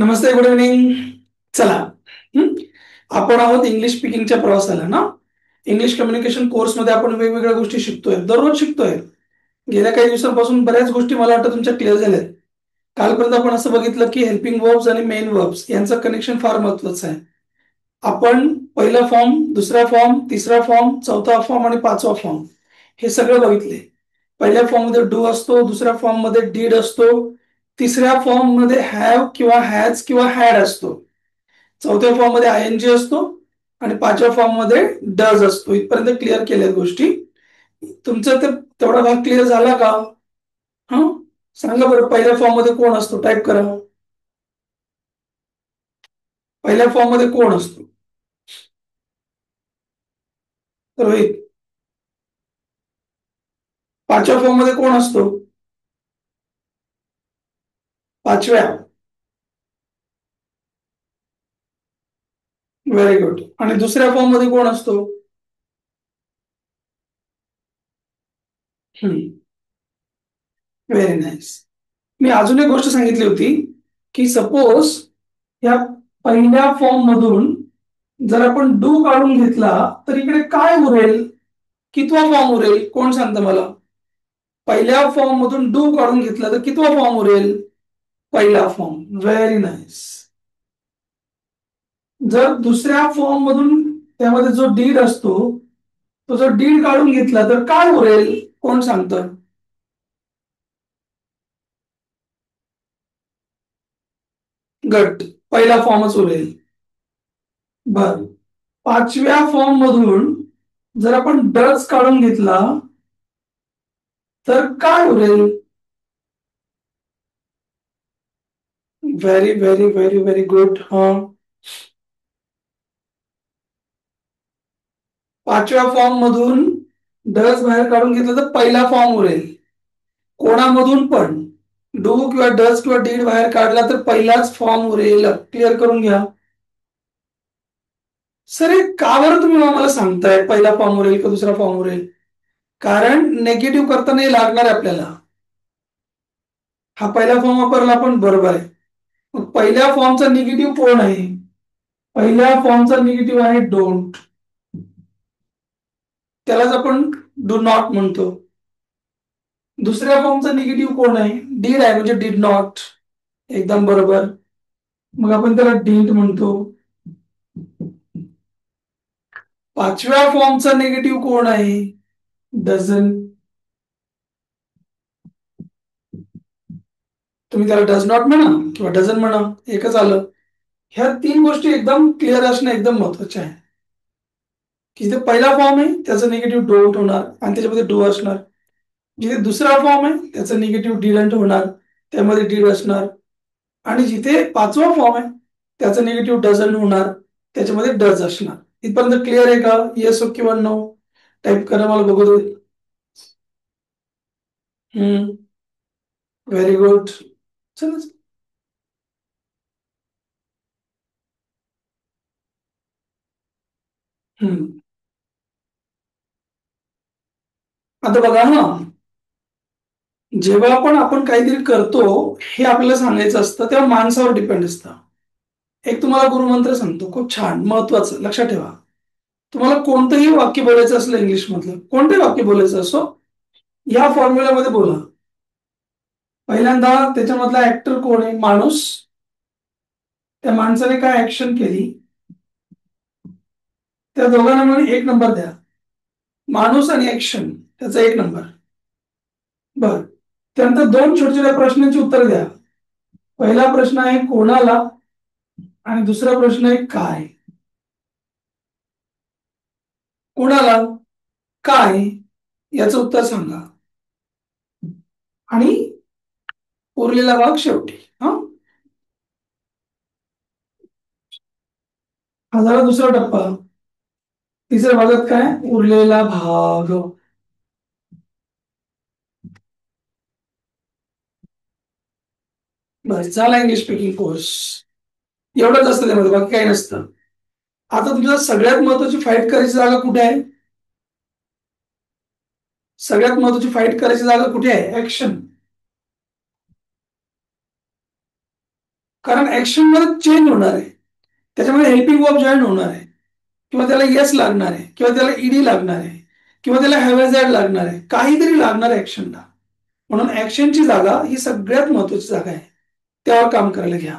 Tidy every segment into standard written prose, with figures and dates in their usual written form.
नमस्ते, good evening. चला. हं? आपण आहोत इंग्लिश स्पीकिंगच्या प्रवासाला ना. इंग्लिश कम्युनिकेशन कोर्समध्ये आपण वेगवेगळ्या गोष्टी शिकतोय, दररोज शिकतोय. गेल्या काही दिवसांपासून बऱ्याच गोष्टी मला वाटतं तुमच्या क्लिअर झाल्यात. कालपर्यंत आपण असं बघितलं की हेल्पिंग वर्ब्स आणि मेन वर्ब्स यांचं कनेक्शन फार महत्वाचं आहे. आपण पहिला फॉर्म, दुसरा फॉर्म, तिसरा फॉर्म, चौथा फॉर्म आणि पाचवा फॉर्म हे सगळं बघितले. पहिल्या फॉर्म मध्ये डू असतो, दुसऱ्या फॉर्म मध्ये डीड असतो, तिसऱ्या फॉर्म मध्ये हॅव किंवा हॅज किंवा हॅड असतो, चौथ्या फॉर्म मध्ये आय एन जी असतो आणि पाचव्या फॉर्म मध्ये डज असतो. इथपर्यंत क्लिअर केल्या गोष्टी. तुमचं ते तेवढा भाग क्लिअर झाला का? हा, सांगा बरं, पहिल्या फॉर्म मध्ये कोण असतो? टाईप करा. पहिल्या फॉर्म मध्ये कोण असतो? रोहित. पाचव्या फॉर्म मध्ये कोण असतो? पाचव्या. Very good. आणि दुसऱ्या फॉर्म मध्ये कोण असतो? Very nice. मी अजून एक गोष्ट सांगितली होती की सपोज या पहिल्या फॉर्म मधून जर आपण डू काढून घेतला तर इकडे काय उरेल? कितवा फॉर्म उरेल? कोण सांगतं मला? पहिल्या फॉर्म मधून डू काढून घेतला तर कितवा फॉर्म उरेल? पहिला फॉर्म. Very nice. जर दुसऱ्या फॉर्म मधून त्यामध्ये जो डीड असतो तो जर डीड काढून घेतला तर काय उरेल? कोण सांगतं? गट. पहिला फॉर्मच उरेल. बर. पाचव्या फॉर्म मधून जर आपण डच काढून घेतला तर काय उरेल? Very very very very good. हा, पाचव्या फॉर्म मधून डच बाहेर काढून घेतलं तर पहिला फॉर्म उरेल. कोणामधून पण डू किंवा डच किंवा डीड बाहेर काढला तर पहिलाच फॉर्म उरेल. क्लिअर करून घ्या. सर, हे का बरं तुम्ही मला सांगताय पहिला फॉर्म उरेल का दुसरा फॉर्म उरेल? कारण नेगेटिव्ह करता नाही लागणार आहे आपल्याला. हा पहिला फॉर्म वापरला आपण, बरोबर आहे. मग पहिल्या फॉर्मचा निगेटिव्ह कोण आहे? पहिल्या फॉर्मचा निगेटिव्ह आहे डोंट. त्यालाच आपण डू नॉट म्हणतो. दुसऱ्या फॉर्मचा निगेटिव्ह कोण आहे? डीड आहे, म्हणजे डीड नॉट. एकदम बरोबर. मग आपण त्याला डिंट म्हणतो. पाचव्या फॉर्मचा निगेटिव्ह कोण आहे? डझन. तुम्ही त्याला डज नॉट म्हणा किंवा डझन म्हणा, एकच आलं. ह्या तीन गोष्टी एकदम क्लिअर असणं एकदम महत्वाचे आहे. की जिथे पहिला फॉर्म आहे त्याचं निगेटिव्ह डोंट होणार आणि त्याच्यामध्ये डू असणार. जिथे दुसरा फॉर्म आहे त्याचं निगेटिव्ह डिडंट होणार, त्यामध्ये डीड असणार. आणि जिथे पाचवा फॉर्म आहे त्याचं निगेटिव्ह डझन होणार, त्याच्यामध्ये डज असणार. इथपर्यंत क्लिअर आहे का? येस किंवा नो टाईप करा, मला बघू दे. Very good. चला. हम्म. आता बघा ना, जेव्हा पण आपण काहीतरी करतो हे आपल्याला सांगायचं असतं तेव्हा माणसावर डिपेंड असतं. एक तुम्हाला गुरुमंत्र सांगतो, खूप छान महत्वाचं, लक्षात ठेवा. तुम्हाला कोणतंही वाक्य बोलायचं असलं इंग्लिश मधलं, कोणतंही वाक्य बोलायचं असो, या फॉर्म्युल्यामध्ये बोला. पहिल्यांदा त्याच्यामधला ऍक्टर कोण आहे? माणूस. त्या माणसाने काय ऍक्शन केली त्या दोघांना मिळून एक नंबर द्या. माणूस आणि ऍक्शन त्याचा एक नंबर. बर. त्यानंतर दोन छोट्या छोट्या प्रश्नांची उत्तर द्या. पहिला प्रश्न आहे कोणाला आणि दुसरा प्रश्न आहे काय. कोणाला, काय याचं उत्तर सांगा आणि उरलेला भाग शेवटी. हा, हा झाला दुसरा टप्पा. तिसऱ्या भागात काय? उरलेला भाग. बस झाला इंग्लिश स्पीकिंग कोर्स. एवढंच असतं त्यामध्ये, बाकी काही नसतं. आता तुमच्या सगळ्यात महत्वाची फाईट करायची जागा कुठे आहे? सगळ्यात महत्वाची फाईट करायची जागा कुठे आहे? ऍक्शन. कारण ऍक्शन मध्ये चेंज होणार आहे, त्याच्यामध्ये हेल्पिंग वर्ब जॉईन होणार आहे, किंवा त्याला येस लागणार आहे, किंवा त्याला ईडी लागणार आहे, किंवा त्याला हॅव लागणार आहे, काहीतरी लागणार आहे ऍक्शनला. म्हणून ऍक्शनची जागा ही सगळ्यात महत्वाची जागा आहे, त्यावर काम करायला घ्या.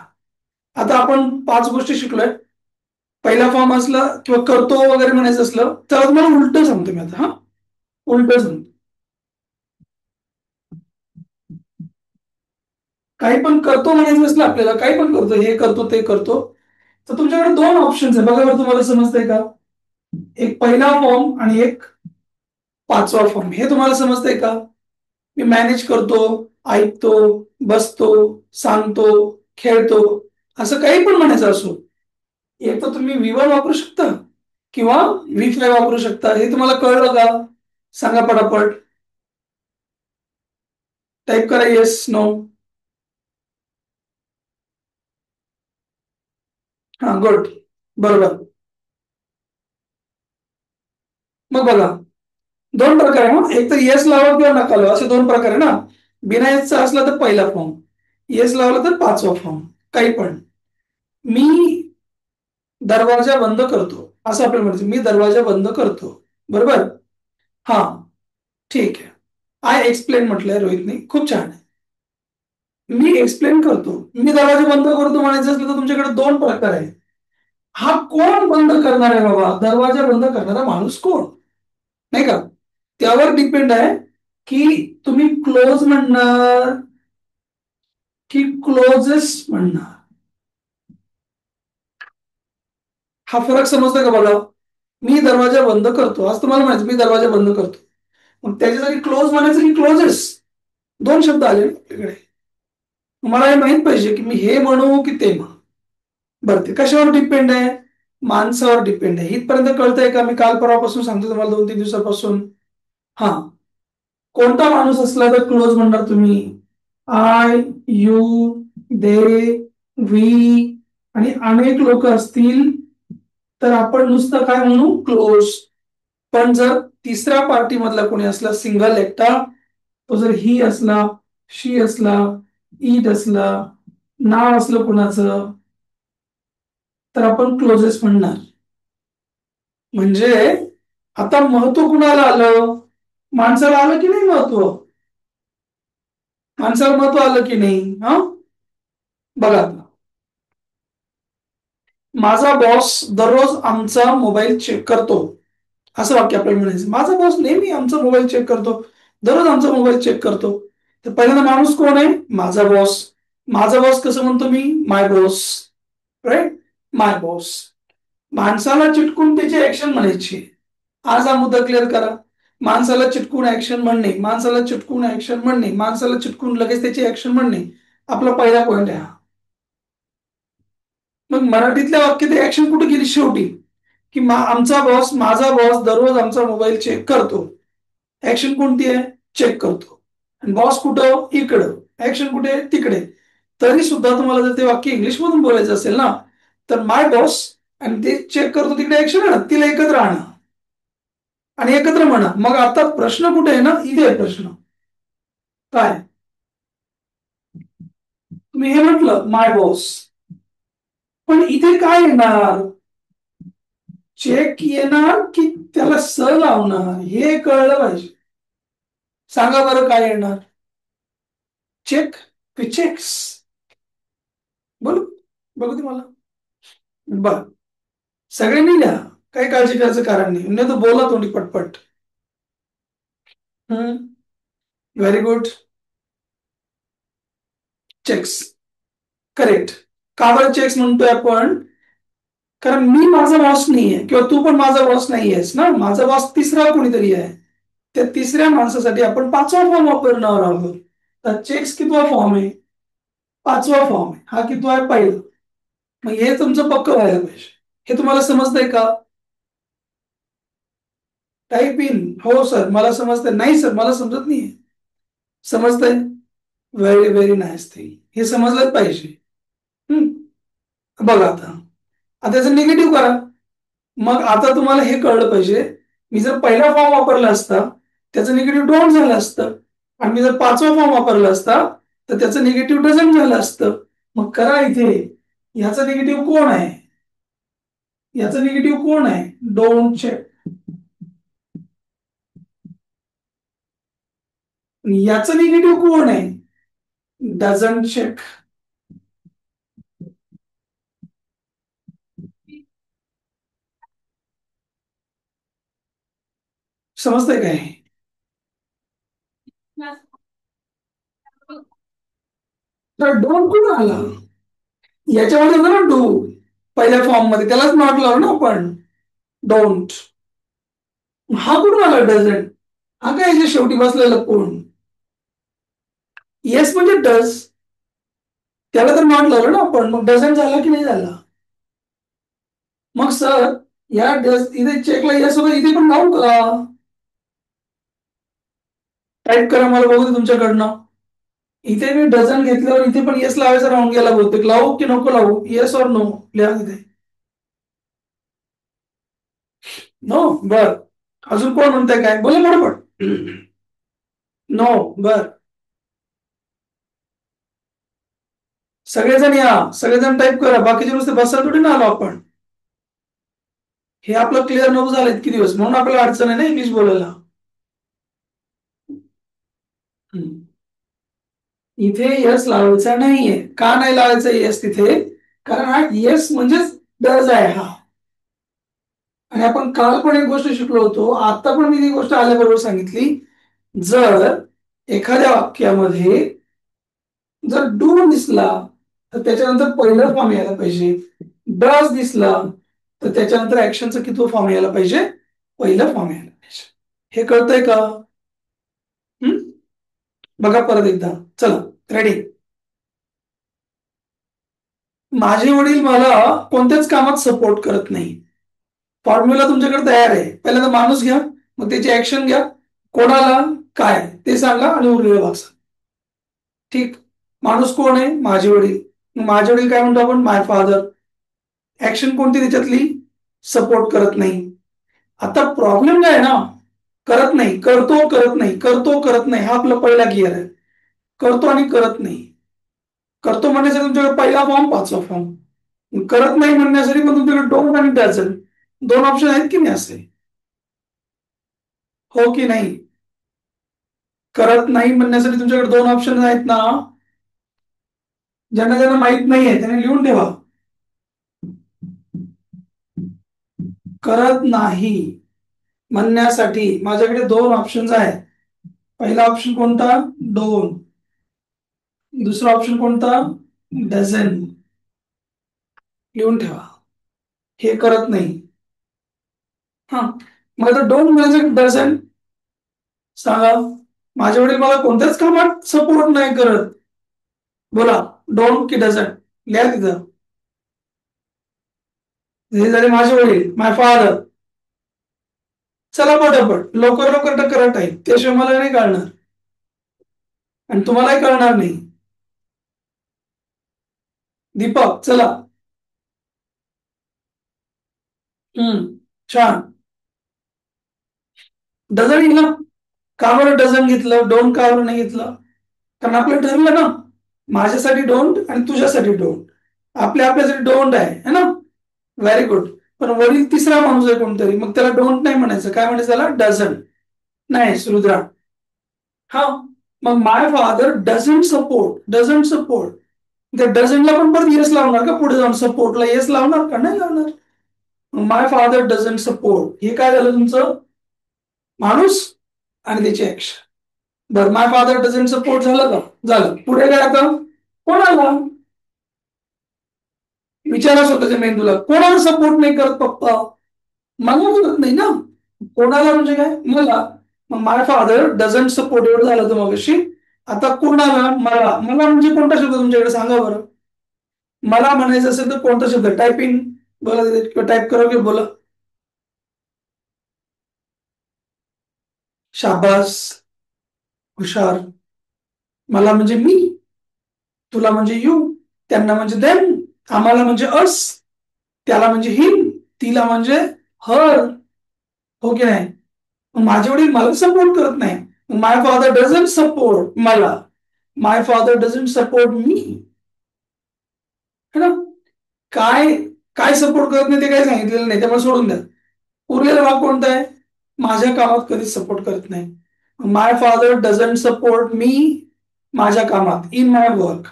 आता आपण 5 गोष्टी शिकलोय. पहिला फॉर्म असला किंवा करतो वगैरे म्हणायचं असलं तर तुम्हाला उलट सांगतो मी आता. हा, उलट सांगतो. काही पण करतो म्हणायचं असलं आपल्याला, काही पण करतो, हे करतो ते करतो, तर तुमच्याकडे 2 ऑप्शन्स आहे. बघा बरं, तुम्हाला समजतंय का? एक पहिला फॉर्म आणि एक 5वा फॉर्म. हे तुम्हाला समजतंय का? मी मॅनेज करतो, ऐकतो, बसतो, सांगतो, खेळतो, असं काही पण म्हणायचं असो, एक तर तुम्ही V1 वापरू शकता किंवा V5 वापरू शकता. हे तुम्हाला कळलं का? सांगा पटापट. टाईप करा येस नो. हा, गुड. बरोबर. मग बघा, 2 प्रकार आहे. एक तर येस लावा किंवा नका लावा, असे 2 प्रकार आहे ना. बिना येसचा असला तर पहिला फॉर्म, येस लावला तर 5वा फॉर्म. काही पण. मी दरवाजा बंद करतो असं आपल्याला म्हणायचं. मी दरवाजा बंद करतो. बरोबर. हा, ठीक आहे. आय एक्सप्लेन म्हटलंय रोहितने, खूप छान आहे. मी एक्सप्लेन करतो, मी दरवाजा बंद करतो म्हणायचं असलं तर तुमच्याकडे 2 प्रकार आहे. हा कोण बंद करणार आहे बाबा? दरवाजा बंद करणारा माणूस कोण, नाही का? त्यावर डिपेंड आहे की तुम्ही क्लोज म्हणणार की क्लोजेस्ट म्हणणार. हा फरक समजतोय का बघा? मी दरवाजा बंद करतो, आज तुम्हाला माहिती मी दरवाजा बंद करतो, मग त्याच्यासाठी क्लोज म्हणायचं की क्लोजेस्ट. 2 शब्द आले आपल्याकडे. मला हे माहित पाहिजे की मी हे म्हणू की ते म्हणू. बरं, ते कशावर डिपेंड आहे? माणसावर डिपेंड आहे. इथपर्यंत कळतंय का? मी काल परवापासून सांगतो तुम्हाला, 2-3 दिवसापासून. हा, कोणता माणूस असला तर क्लोज म्हणणार तुम्ही. आय, यू, दे, वी आणि अनेक लोक असतील तर आपण नुसतं काय म्हणू? क्लोज. पण जर तिसऱ्या पार्टी मधला कोणी असला, सिंगल एकटा, तो जर ही असला, शी असला, इट असला, नाव असलं कुणाचं, तर आपण क्लोजेस म्हणणार. म्हणजे आता महत्व कुणाला आलं? माणसाला आलं की नाही महत्व? माणसाला महत्व आलं की नाही? हा, बघा, माझा बॉस दररोज आमचा मोबाईल चेक करतो, असं वाक्य आपल्याला म्हणायचं. माझा बॉस नेहमी आमचा मोबाईल चेक करतो, दररोज आमचा मोबाईल चेक करतो. तर पहिल्यांदा माणूस कोण आहे? माझा बॉस. माझा बॉस कसं म्हणतो मी? माय बॉस. राईट, माय बॉस. माणसाला चिटकून त्याची ऍक्शन म्हणायची. आज हा मुद्दा क्लिअर करा. माणसाला चिटकून ऍक्शन म्हणणे, माणसाला चिटकून ऍक्शन म्हणणे, माणसाला चिटकून लगेच त्याची ऍक्शन म्हणणे, आपला पहिला पॉईंट आहे हा. मग मराठीतल्या वाक्यात ऍक्शन कुठे गेली शेवटी? की आमचा बॉस, माझा बॉस दररोज आमचा मोबाईल चेक करतो. ऍक्शन कोणती आहे? चेक करतो. आणि बॉस कुठं? इकडं. ऍक्शन कुठे? तिकडे. तरी सुद्धा तुम्हाला जर ते वाक्य इंग्लिश मधून बोलायचं असेल ना, तर माय बॉस आणि ते चेक करतो तिकडे ऍक्शन आहे ना, तिला एकत्र आणा आणि एकत्र म्हणा. मग आता प्रश्न कुठे आहे ना? इथे आहे प्रश्न. काय? तुम्ही हे म्हटलं माय बॉस, पण इथे काय येणार? चेक येणार की त्याला स लावणार? हे कळलं पाहिजे. सांगा बरं काय येणार? चेक की चेक्स? बोलू, बघू तुम्हाला. बर, सगळ्यांनी लिहा, काही काळजी करायचं कारण नाही, नाही तर बोला तोंडी पटपट. Very good. Checks, correct. का बरं चेक्स म्हणतोय आपण? कारण मी माझा बॉस नाहीये किंवा तू पण माझा बॉस नाहीयेस ना, माझा बॉस तिसरा कोणीतरी आहे. त्या तिसऱ्या माणसासाठी आपण 5वा फॉर्म वापरणार आहोत. तर चेक्स कितवा फॉर्म आहे? 5वा फॉर्म आहे. हा कितवा आहे? पहिला. मग हे तुमचं पक्क व्हायला पाहिजे. हे तुम्हाला समजतंय का? Type in. हो सर मला समजतंय. नाही सर मला समजत नाहीये. समजतंय? Very very nice thing. हे समजलंच पाहिजे. बघा आता, आता त्याचं निगेटिव्ह करा. मग आता तुम्हाला हे कळलं पाहिजे, मी जर पहिला फॉर्म वापरला असता त्याचं निगेटिव्ह डोंट झालं असतं, आणि मी जर 5वा फॉर्म वापरला असता तर त्याचं निगेटिव्ह डझंट झालं असतं. मग करा इथे. याचा निगेटिव्ह कोण आहे? याचा निगेटिव्ह कोण आहे? Don't check. याचं निगेटिव्ह कोण आहे? Doesn't check. समजतंय काय? तर डोंट कुठं आला? याच्यामध्ये होतं ना डू, पहिल्या फॉर्म मध्ये, त्यालाच नॉट लावू ना आपण. डोंट. हा कुठून आला डझंट? हा काय याच्या शेवटी बसलेला कोण? येस म्हणजे डज, त्याला तर नॉट लावलं ना आपण, मग डझंट झाला की नाही झाला? मग सर, या डज इथे चेकला येस होतं, इथे पण लावू का? टाईप करा, मला बघू दे तुमच्याकडनं. इथे मी डझन घेतल्यावर इथे पण येस लावायचा राहून गेला बहुतेक. लावू की नको लावू? येस और नो लिहा तिथे. नो. बर. अजून कोण म्हणताय काय? बोला बरोबर. नो. बर. सगळेजण या, सगळेजण टाईप करा. बाकीचे नुसते बसायला थोडी ना आलो आपण. हे आपलं क्लिअर नको झालं इतकी दिवस, म्हणून आपल्याला अडचण आहे ना इंग्लिश बोलायला. इथे यस लावायचा नाहीये. का नाही लावायचा येस तिथे? कारण हा येस म्हणजेच डज आहे हा. आणि आपण काल पण एक गोष्ट शिकलो होतो, आता पण मी ती गोष्ट आल्याबरोबर सांगितली. जर एखाद्या वाक्यामध्ये जर डू दिसला तर त्याच्यानंतर पहिला फॉर्म यायला पाहिजे. डज दिसला तर त्याच्यानंतर ऍक्शनचा कितवा फॉर्म यायला पाहिजे? पहिला फॉर्म यायला पाहिजे. हे कळतंय का? हम्म? बघा परत एकदा. चला, रेडी. माझे वडील मला कोणत्याच कामात सपोर्ट करत नाही. फॉर्म्युला तुमच्याकडे तयार आहे. पहिल्यांदा माणूस घ्या, मग त्याची ऍक्शन घ्या. कोणाला काय ते सांगा आणि उरलेलं भाग सांगा. ठीक. माणूस कोण आहे? माझे वडील. मग माझे वडील काय म्हणतो आपण? माय फादर. ऍक्शन कोणती त्याच्यातली? सपोर्ट करत नाही. आता प्रॉब्लेम काय आहे ना, करत नाही, करतो करत नाही, करतो करत नाही, हा आपला पहिला गिअर आहे. करतो आणि करत नाही. करतो म्हणण्यासाठी तुमच्याकडे पहिला फॉर्म, पाचवा फॉर्म. करत नाही म्हणण्यासाठी पण तुमच्याकडे डोंट आणि डझंट, दोन ऑप्शन आहेत की नाही असे? हो की नाही? करत नाही म्हणण्यासाठी तुमच्याकडे दोन ऑप्शन आहेत ना? ज्यांना ज्यांना माहित नाहीये त्यांनी लिहून ठेवा. करत नाही म्हणण्यासाठी माझ्याकडे दोन ऑप्शन आहेत. पहिला ऑप्शन कोणता? डोंट. दुसरा ऑप्शन कोणता? डझन. लिहून ठेवा. हे करत नाही. हा. मग आता डोंट म्हणायचं, डझन सांगा. माझे वडील मला कोणत्याच कामात सपोर्ट नाही करत. बोला, डोंट की डझन? लिहा तिथं. हे झाले माझे वडील, माय फादर. चला पटापट, लवकर लवकर करा टाईप, त्याशिवाय मला नाही कळणार आणि तुम्हालाही कळणार नाही. दीपक, चला. छान. डझन घेतलं. का बरं डझन घेतलं? डोंट का बरं नाही घेतलं? कारण आपलं ठरलं ना, माझ्यासाठी डोंट आणि तुझ्यासाठी डोंट. आपल्यासाठी डोंट आहे है ना? Very good. पण वडील तिसरा माणूस आहे कोणतरी, मग त्याला डोंट नाही म्हणायचं, काय म्हणायचं त्याला? डझन. नाही रुद्रा. हा. मग my father doesn't support, doesn't support. त्या डझंटला पण परत येस लावणार का पुढे जाऊन? सपोर्टला येस लावणार का? नाही लावणार. माय फादर डझंट सपोर्ट, हे काय झालं तुमचं? माणूस आणि त्याची ऍक्शन. बरं, माय फादर डझंट सपोर्ट झालं का? झालं. पुढे काय आता? कोणाला? विचारा स्वतःच्या मेंदूला, कोणाला सपोर्ट नाही करत पप्पा? मला करत नाही ना. कोणाला म्हणजे काय? मला. मग माय फादर डझंट सपोर्ट एवढं झालं तर मगाशी. आता कोणाला? मला. मला म्हणजे कोणता शब्द तुमच्याकडे सांगा बरं? मला म्हणायचं असेल तर कोणता शब्द? टायपिंग बोला किंवा टाईप करा किंवा बोला. शाबास. हुशार. मला म्हणजे मी, तुला म्हणजे यू, त्यांना म्हणजे देम, आम्हाला म्हणजे अस, त्याला म्हणजे हिम, तिला म्हणजे हर. हो की नाही? मग माझे वडील मला सपोर्ट करत नाही. माय फादर डझंट सपोर्ट मला. माय फादर डझंट सपोर्ट मी. है ना? काय काय सपोर्ट करत नाही ते काय सांगितलेलं नाही, त्यामुळे सोडून द्या. उरलेला भाग कोणता आहे? माझ्या कामात कधीच सपोर्ट करत नाही. माय फादर डझंट सपोर्ट मी माझ्या कामात, in my work.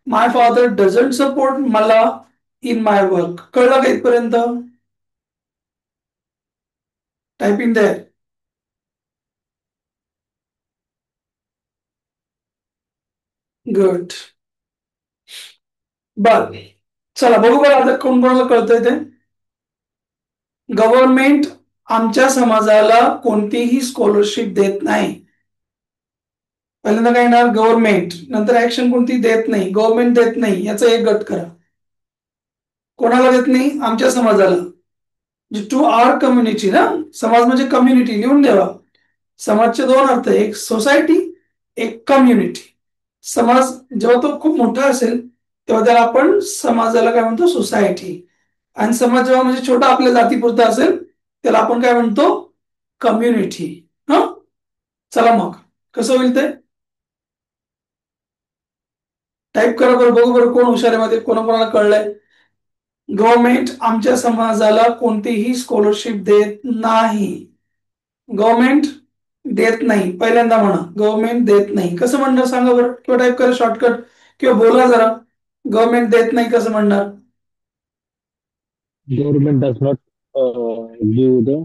My father doesn't support मला इन माय वर्क. कळलं का इथपर्यंत? टायपिंग द्या. गुड. बर, चला बघू बरं आता कोण कोणाला कळतंय ते. गव्हर्नमेंट आमच्या समाजाला कोणतीही स्कॉलरशिप देत नाही. पहिल्यांदा काय येणार? गव्हर्नमेंट. नंतर ऍक्शन कोणती? देत नाही. गव्हर्नमेंट देत नाही याचा एक गट करा. कोणाला देत नाही? आमच्या समाजाला. टू आर कम्युनिटी ना. समाज म्हणजे कम्युनिटी, लिहून ठेवा. समाजचे दोन अर्थ, एक सोसायटी, एक कम्युनिटी. समाज जेव्हा तो खूप मोठा असेल तेव्हा त्याला आपण समाजाला काय म्हणतो? सोसायटी. आणि समाज जेव्हा म्हणजे छोटा आपल्या जातीपुरता असेल त्याला आपण काय म्हणतो? कम्युनिटी. हा, चला मग कसं होईल ते टाईप करा बरं, बघू बरं कोण हुशार आहे मध्ये, कोणाकोणाला कळलंय. गव्हर्नमेंट आमच्या समाजाला कोणतीही स्कॉलरशिप देत नाही. गव्हर्नमेंट देत नाही. पहिल्यांदा म्हणा, गव्हर्नमेंट देत नाही. कसं म्हणणार सांगा बरं, किंवा टाईप करा शॉर्टकट, किंवा बोला जरा. गव्हर्नमेंट देत नाही कसं म्हणणार? Government does not give the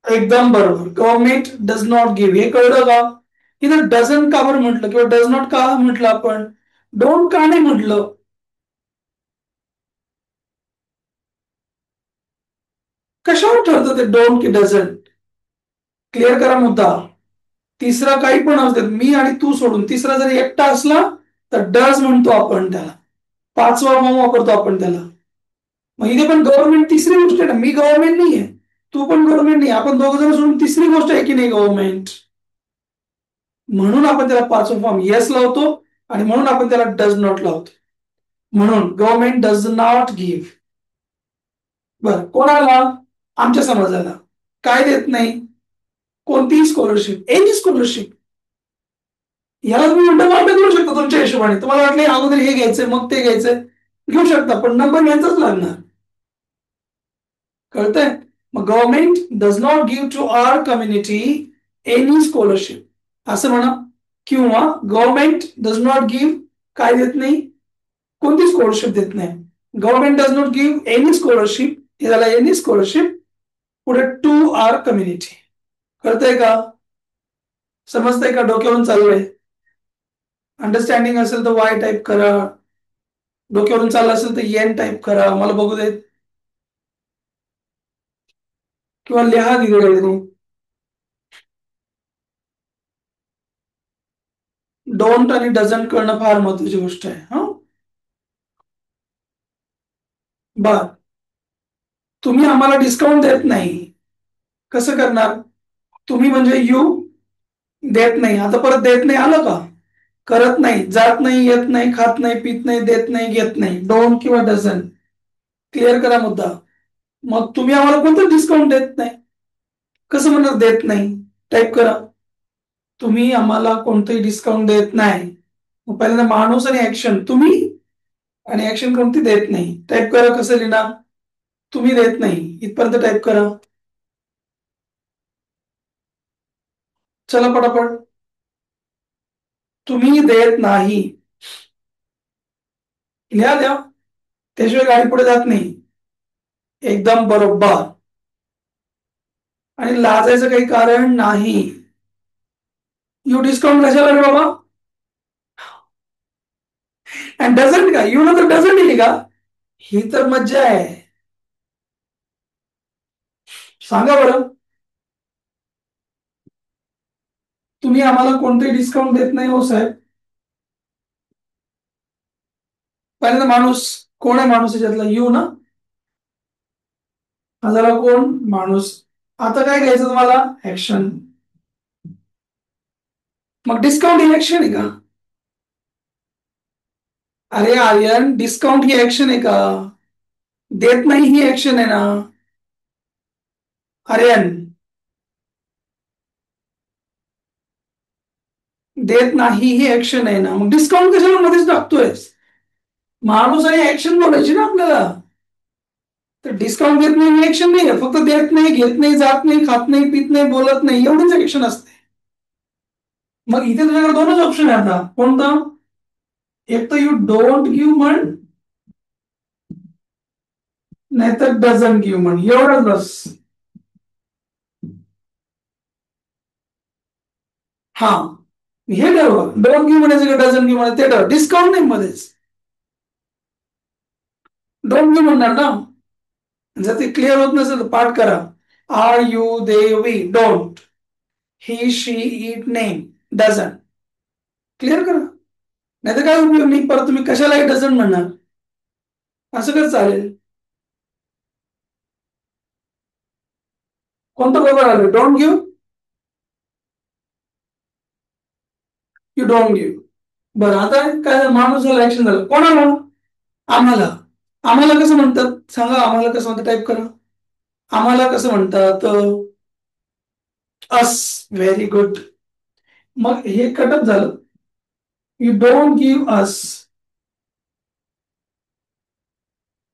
एकदम बरोबर, गव्हर्नमेंट डज नॉट गिव्ह. हे कळलं का? इथं डझन का बरं म्हटलं, किंवा डज नॉट का म्हटलं आपण? डोंट का नाही म्हटलं? कशावर ठरतं ते डोंट की डझंट? क्लिअर करा मुद्दा. तिसरा काही पण असू देत, मी आणि तू सोडून तिसरा जर एकटा असला तर डज म्हणतो आपण त्याला. पाचवा फॉर्म वापरतो आपण त्याला. मग इथे पण गव्हर्नमेंट तिसरी गोष्ट आहे ना. मी गव्हर्नमेंट नाहीये, तू पण गव्हर्नमेंट नाही, आपण दोघ जण सोडून तिसरी गोष्ट आहे की नाही गव्हर्नमेंट. म्हणून आपण त्याला पाचवा फॉर्म येस लावतो, आणि म्हणून आपण त्याला डज नॉट लावतो. म्हणून गव्हर्नमेंट डज नॉट गिव्ह. बरं, कोणाला? आमच्या समाजाला. काय देत नाही? कोणतीही स्कॉलरशिप, एनी स्कॉलरशिप. याला तुम्ही उलट मार्ग देऊ शकता तुमच्या हिशोबाने. तुम्हाला वाटलं अगोदर हे घ्यायचंय मग ते घ्यायचंय, घेऊ शकता, पण नंबर घ्यायचाच लागणार. कळतंय? मग government does not give to our community any scholarship असं म्हणा. किंवा गव्हर्नमेंट डज नॉट गिव्ह, काय देत नाही? कोणती स्कॉलरशिप देत नाही. Government does not give any scholarship, हे झालं एनी स्कॉलरशिप. पुढे टू आर कम्युनिटी. कळतंय का? समजतंय का? डोक्यावरून चाललंय? अंडरस्टँडिंग असेल तर वाय टाईप करा. डोक्यावरून चाललं असेल तर एन टाईप करा, मला बघू देत. किंवा लिहा दिलेलं. डोंट आणि डझंट करणं फार महत्वाची गोष्ट आहे. हा, बर. तुम्ही आम्हाला डिस्काउंट देत नाही, कसं करणार? तुम्ही म्हणजे यू. देत नाही, आता परत देत नाही आलं का? करत नाही, जात नाही, येत नाही, खात नाही, पित नाही, देत नाही, घेत नाही. डोंट किंवा डझंट. क्लिअर करा मुद्दा. मग तुम्ही आम्हाला कोणतं डिस्काउंट देत नाही, कसं म्हणणार देत नाही? टाईप करा, तुम्ही आम्हाला कोणतंही डिस्काउंट देत नाही. मग पहिल्यांदा माणूस आणि ऍक्शन, तुम्ही, आणि ऍक्शन कोणती? देत नाही. टाईप करा, कसं लिहिणार? तुम्ही देत नाही इथपर्यंत टाईप करा. चला पटापट. तुम्ही देत नाही, लिहा द्या, त्याशिवाय गाडी पुढे जात नाही. एकदम बरोबर. आणि लाजायचं काही कारण नाही. यू डिस्काउंट कशाला रे बाबा? आणि डझंट का? यू नंतर डझंट येईल का? ही तर मज्जा आहे. सांगा बरं, तुम्ही आम्हाला कोणतेही डिस्काउंट देत नाही हो साहेब. पहिल्यांदा माणूस, कोण आहे माणूस याच्यातला? यू ना. हा झाला कोण? माणूस. आता काय घ्यायचं तुम्हाला? ऍक्शन. मग डिस्काउंट ही ऍक्शन आहे का? अरे आर्यन, डिस्काउंट ही ऍक्शन आहे का? देत नाही ही ऍक्शन आहे ना आर्यन. देत नाही ही ऍक्शन आहे ना, मग डिस्काउंट कशाला मध्येच टाकतोय? माणूस आणि ऍक्शन बोलायची ना आपल्याला. तर डिस्काउंट देत नाही ऍक्शन नाही आहे, फक्त देत नाही, घेत नाही, जात नाही, खात नाही, पित नाही, बोलत नाही, एवढीच ऍक्शन असते. मग इथे तुझ्याकडे दोनच ऑप्शन आहे आता. कोणतं? एक तर यू डोंट गिव्ह मनी, नाहीतर डझंट गिव्ह मनी, एवढंच बस. हा, हे ठरवा. डोंट गिव्ह म्हणायचं का डझंट गिव्ह म्हणायचं ते ठरवा. डिस्काउंट नाही मध्येच. डोंट गिव्ह म्हणणार ना. जर ते क्लिअर होत नसेल तर पाठ करा. Are you they we don't, he she it name doesn't. Clear करा. नाही तर काय उपयोग नाही, परत तुम्ही कशालाही डझंट म्हणणार. असं कसं चालेल? कोणतं बरोबर आलं? Don't give, you don't give. बरं, आता काय झालं? माणूस झाला, ऍक्शन झालं. कोणाला? आम्हाला. आम्हाला कसं म्हणतात सांगा? आम्हाला कसं म्हणतात? टाईप करा. आम्हाला कसं म्हणतात? अस. Very good. मग हे कटअप झालं. You don't give us.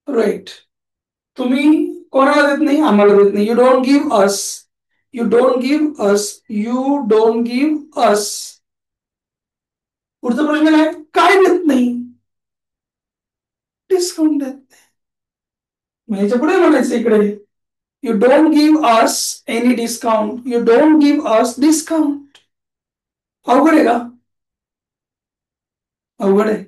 Right. तुम्ही कोणाला देत नाही? आम्हाला देत नाही. You don't give us. You don't give us. You don't give us. पुढचा प्रश्न काय? काय देत नाही? डिस्काउंट देत नाही. मग ह्याच्या पुढे म्हणायचं इकडे, you don't give us any discount. You don't give us discount. अवघड आहे का? अवघड आहे.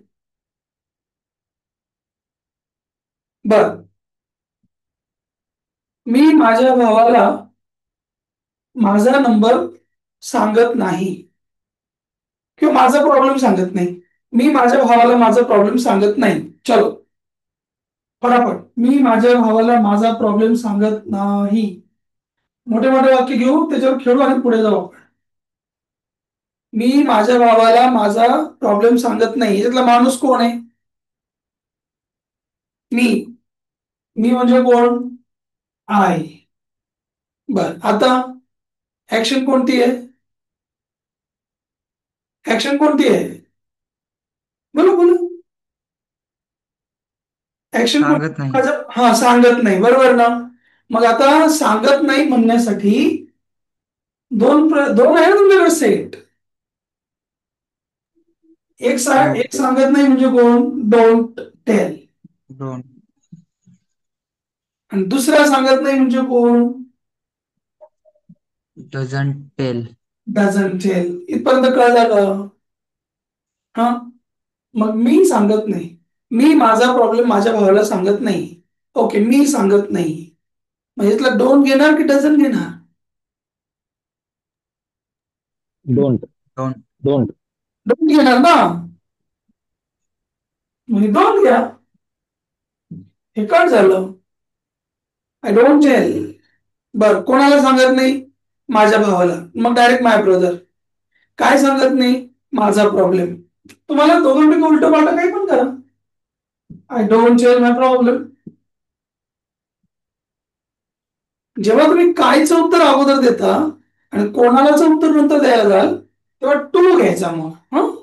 बर, मी माझ्या भावाला माझा नंबर सांगत नाही, किंवा माझा प्रॉब्लेम सांगत नाही. मी माझ्या भावाला माझा प्रॉब्लेम सांगत नाही. चलो फटाफट. मी माझ्या भावाला माझा प्रॉब्लेम सांगत नाही. मोठे मोठे वाक्य घेऊ, त्याच्यावर खेळू आणि पुढे जाऊ आपण. मी माझ्या भावाला माझा प्रॉब्लेम सांगत नाही. याच्यातला माणूस कोण आहे? मी. मी म्हणजे कोण? आय. बर, आता ऍक्शन कोणती आहे? ऍक्शन कोणती आहे? बोलो बोलो. ऍक्शन सांगत कोणती? नाही. हा, सांगत नाही. बरोबर ना. मग आता सांगत नाही म्हणण्यासाठी दोन आहे ना तुमच्याकडे सेट. हो. एक सांगत नाही म्हणजे कोण? Don't tell. डोंट. आणि दुसरा सांगत नाही म्हणजे कोण? Doesn't tell. Doesn't tell. इथपर्यंत कळलं का? हा. मग मी सांगत नाही. मी माझा प्रॉब्लेम माझ्या भावाला सांगत नाही. ओके, मी सांगत नाही. म्हणजे इथला डोंट घेणार की डझंट घेणार? डोंट. डोंट. डोंट. डोंट घेणार ना. म्हणजे डोंट घ्या. हे कट झालं. I don't tell. बर, कोणाला सांगत नाही? माझ्या भावाला. मग डायरेक्ट माय ब्रदर. काय सांगत नाही? माझा प्रॉब्लेम. तुम्हाला दोघांपैकी उलट पालट काही पण करा. I don't tell my problem. जेव्हा तुम्ही कायचं उत्तर अगोदर देता आणि कोणालाचं उत्तर नंतर द्यायला जाल, तेव्हा टू घ्यायचा. मग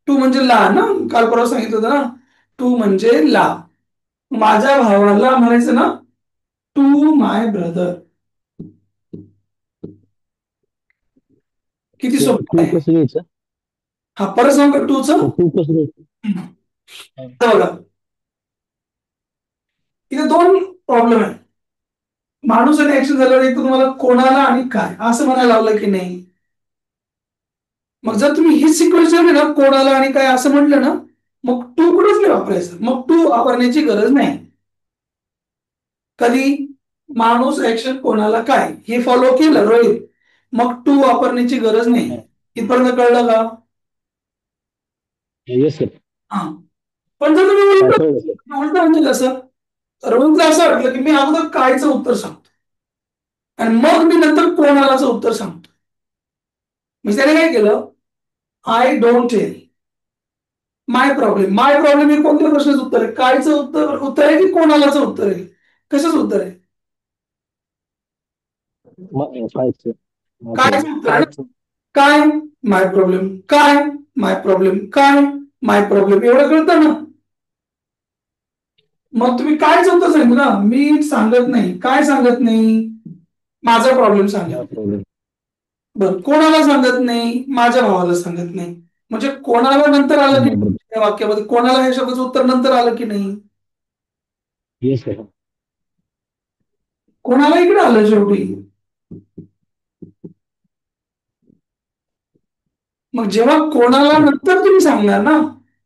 टू म्हणजे ला ना. काल परवा सांगितलं होतं ना, टू म्हणजे ला. माझ्या भावाला म्हणायचं ना, टू माय ब्रदर. किती सोपं टू आहे. कसं घ्यायचं? हा, परत सांग टूच. टू कसं घ्यायचं? हा. बघा, इथे दोन प्रॉब्लेम आहे. माणूस आणि ऍक्शन झाल्यावर एक तर तुम्हाला कोणाला आणि काय असं म्हणायला लावलं की नाही. मग जर तुम्ही ही सिक्वेन्स ठेवली ना, कोणाला आणि काय असं म्हटलं ना, मग टू कुठंच नाही वापरायचं. मग टू वापरण्याची गरज नाही. कधी? माणूस ऍक्शन कोणाला काय हे फॉलो केलं रोहित, मग टू वापरण्याची गरज नाही. इथपर्यंत कळलं का? Yes sir. हा. पण जर तुम्ही हा, उलट कळलं सर. उलट म्हणजे कसं? रोहितला असं वाटलं की मी अगोदर कायचं उत्तर सांगतो आणि मग मी नंतर कोणालाचं उत्तर सांगतो. म्हणजे त्याने काय केलं? I don't tell my problem. My problem हे कोणत्या प्रश्नाचं उत्तर आहे? कायचं उत्तर आहे की कोणालाचं उत्तर आहे? कशाचं उत्तर आहे? कायचं? माझं कायचं problem. उत्तर आहे ना. कायच. काय? माय प्रॉब्लेम. काय? माय प्रॉब्लेम. काय? माय प्रॉब्लेम. एवढं कळतं ना. मग तुम्ही काय चौथं सांगितलं ना, मी सांगत नाही. काय सांगत नाही? माझा प्रॉब्लेम सांगत नो नाही. प्रॉब्लेम. बरं, कोणाला सांगत नाही? माझ्या भावाला सांगत नाही. म्हणजे कोणाला नंतर आलं की नो नाही? ब्रदर. या वाक्यामध्ये कोणाला हे शब्दाचं उत्तर नंतर आलं की नाही? Yes sir. कोणाला इकडे आलं शेवटी. मग जेव्हा कोणाला नंतर तुम्ही सांगणार ना,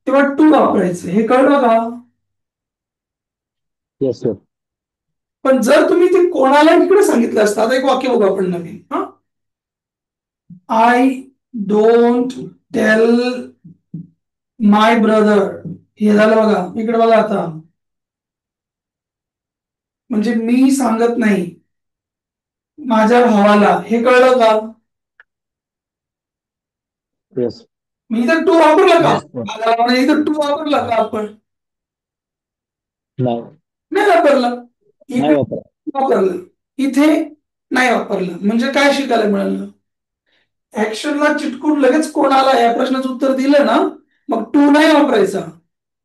तेव्हा टू वापरायचं. हे कळलं का? Yes sir. पण जर तुम्ही ते कोणाला इकडे सांगितलं असतं, आता एक वाक्य बघू आपण नवीन. हा, I don't tell my brother. हे झालं बघा. इकडे बघा आता. म्हणजे मी सांगत नाही माझ्या भावाला. हे कळलं का? येस. मी इथं टू वापरला का? Yes, sir. इथं टू वापरला का आपण? नाही. नाही वापरला. नाही इकडे वापरा. वापरलं, इथे नाही वापरलं. म्हणजे काय शिकायला मिळालं? ऍक्शनला चिटकून लगेच कोणाला या प्रश्नाचं उत्तर दिलं ना, मग टू नाही वापरायचा.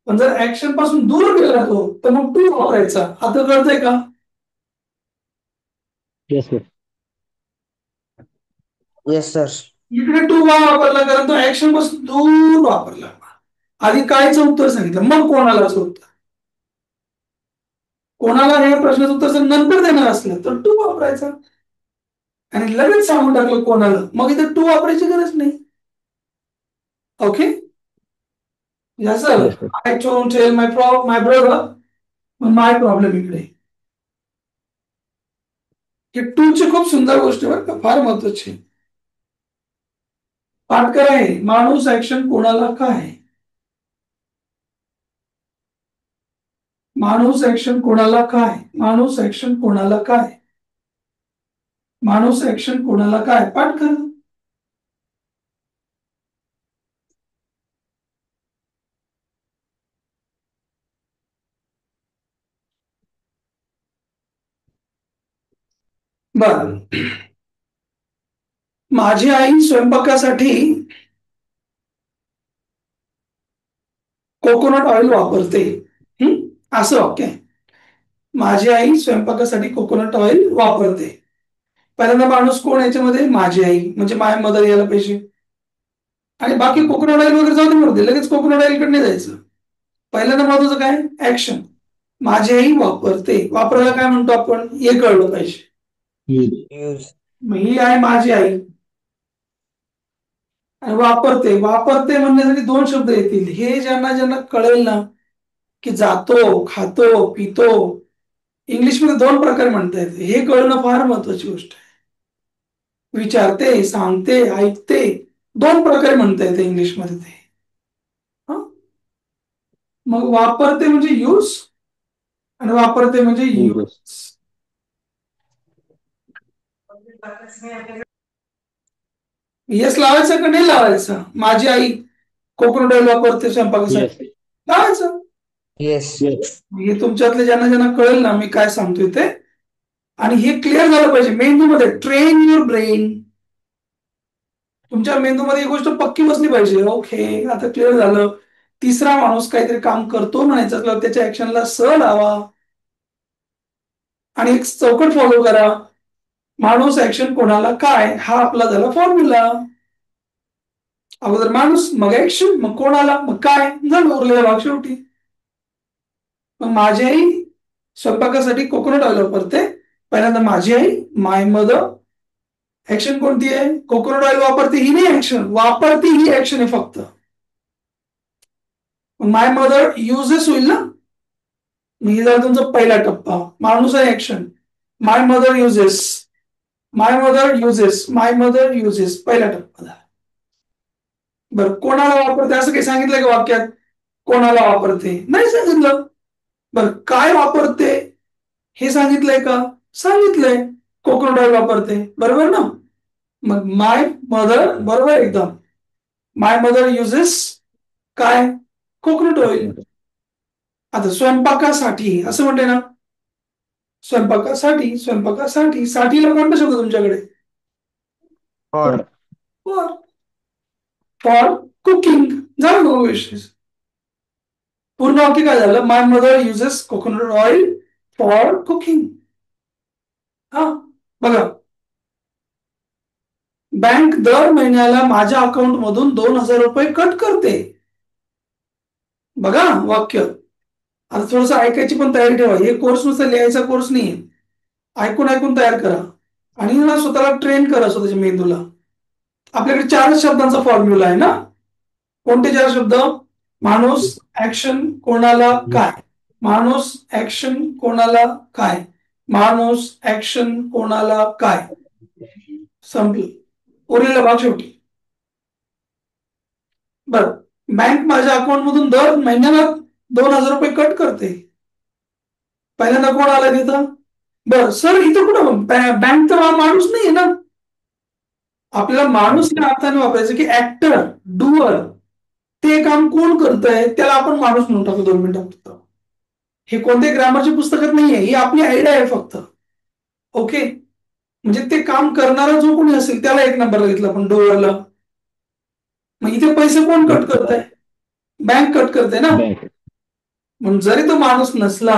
पण जर ऍक्शन पासून दूर गेला तो, तर मग टू वापरायचा. आता कळतंय का? Yes sir. Yes, sir. इकडे टू वापरला कारण तो ऍक्शन पासून दूर वापरला. आधी कायचं उत्तर सांगितलं, मग कोणालाच उत्तर. कोणाला हे प्रश्नाचं उत्तर जर नंतर देणार असलं तर टू वापरायचा. आणि लगेच सांगून टाकलं कोणाला, मग इथे टू वापरायची गरज नाही. ओके, झालं. Yes sir. I don't tell my brother. My problem इकडे. ही टूची खूप सुंदर गोष्ट आहे बरं का, फार महत्वाची. पाठ करा हे. माणूस ऍक्शन कोणाला काय? माणूस ऍक्शन कोणाला काय? माणूस ऍक्शन कोणाला काय? माणूस ऍक्शन कोणाला काय? पाठ करा. बर, माझी आई स्वयंपाकासाठी कोकोनट ऑइल वापरते. असं वाक्य आहे. माझी आई स्वयंपाकासाठी कोकोनट ऑइल वापरते. पहिल्यांदा माणूस कोण याच्यामध्ये? माझी आई, म्हणजे माय मदर यायला पाहिजे. आणि बाकी कोकोनट ऑइल वगैरे जाऊ दे, म्हणते लगेच कोकोनट ऑइल कडे नाही जायचं. पहिल्यांदा महत्वाचं काय? ऍक्शन. माझी आई वापरते. वापरायला काय म्हणतो आपण? हे कळलं पाहिजे. Use. मग ही आहे माझी आई. आणि वापरते. वापरते म्हणण्यासाठी दोन शब्द येतील. हे ज्यांना ज्यांना कळेल ना, की जातो, खातो, पितो, इंग्लिशमध्ये दोन प्रकारे म्हणता येते. हे कळणं फार महत्वाची गोष्ट आहे. विचारते, सांगते, ऐकते, दोन प्रकारे म्हणता येते इंग्लिशमध्ये ते. हं? मग वापरते म्हणजे यूज, आणि वापरते म्हणजे यूज. येस. येस लावायचं का नाही लावायचं? माझी आई कोकोनट ऑइल वापरते स्वयंपाकासाठी. येस. लावायचं. Yes. येस. हे तुमच्यातले ज्यांना ज्यांना कळेल ना मी काय सांगतोय ते, आणि हे क्लिअर झालं पाहिजे मेंदूमध्ये. Train your brain. तुमच्या मेंदूमध्ये ही गोष्ट पक्की बसली पाहिजे. ओके, आता क्लिअर झालं. तिसरा माणूस काहीतरी काम करतो म्हणायचं असलं त्याच्या ऍक्शनला स लावा आणि एक चौकट फॉलो करा. माणूस ऍक्शन कोणाला काय, हा आपला झाला फॉर्म्युला. अगोदर माणूस, मग ऍक्शन, मग कोणाला, मग काय, झालं उरलेला भाग शेवटी. मग माझी आई स्वयंपाकासाठी कोकोनट ऑइल वापरते. पहिल्यांदा माझी आई, माय मदर. ऍक्शन कोणती आहे? कोकोनट ऑइल वापरते ही नाही ऍक्शन, वापरते ही ऍक्शन आहे फक्त. माय मदर युजेस होईल ना. मी झाला तुमचा पहिला टप्पा. माणूस आहे ऍक्शन. माय मदर युजेस, माय मदर युजेस, माय मदर युजेस, पहिला टप्पा झाला. बरं, कोणाला वापरते असं काही सांगितलं का वाक्यात? कोणाला वापरते नाही सांगितलं. बरं, काय वापरते हे सांगितलंय का? सांगितलंय. कोकोनट ऑइल वापरते, बरोबर ना. मग माय मदर, बरोबर एकदम. माय मदर युजेस काय? Coconut oil. आता स्वयंपाकासाठी असं म्हणते ना, स्वयंपाकासाठी, स्वयंपाकासाठी, साठीला कोणता शब्द तुमच्याकडे? For. फॉर. For cooking. झालं ना विषय. पूर्ण वाक्य काय झालं? My mother uses coconut oil for cooking. हा बघा, बँक दर महिन्याला माझ्या अकाउंट मधून 2,000 रुपये कट करते. बघा वाक्य. आता थोडस ऐकायची पण तयारी ठेवा. हे कोर्स नुसार लिहायचा कोर्स नाही. ऐकून ऐकून तयार करा आणि ना स्वतःला ट्रेन करा स्वतःच्या मेंदूला. आपल्याकडे 4 शब्दांचा फॉर्म्युला आहे ना. कोणते 4 शब्द? माणूस, ऍक्शन, कोणाला, काय. माणूस, ऍक्शन, कोणाला, काय. माणूस, ऍक्शन, कोणाला, काय. संपलं. उरलेला भाग शेवटी. बर, बँक माझ्या अकाउंट मधून दर महिन्याला 2,000 रुपये कट करते. पहिल्यांदा कोण आला तिथं? बर सर, इथं कुठं बँक तर माणूस नाहीये ना. आपल्याला माणूस या अर्थाने वापरायचं की ऍक्टर, डुअर, ते काम कोण करतंय त्याला आपण माणूस म्हणून टाकू 2 मिनिटात. हे कोणत्याही ग्रामरच्या पुस्तकात नाहीये, ही आपली आयडिया आहे फक्त. ओके, म्हणजे ते काम करणारा जो कोणी असेल त्याला 1 नंबरला घेतला आपण, डुअरला. मग इथे पैसे कोण कट करताय? बँक कट करते ना. बँक. म्हणून जरी तो माणूस नसला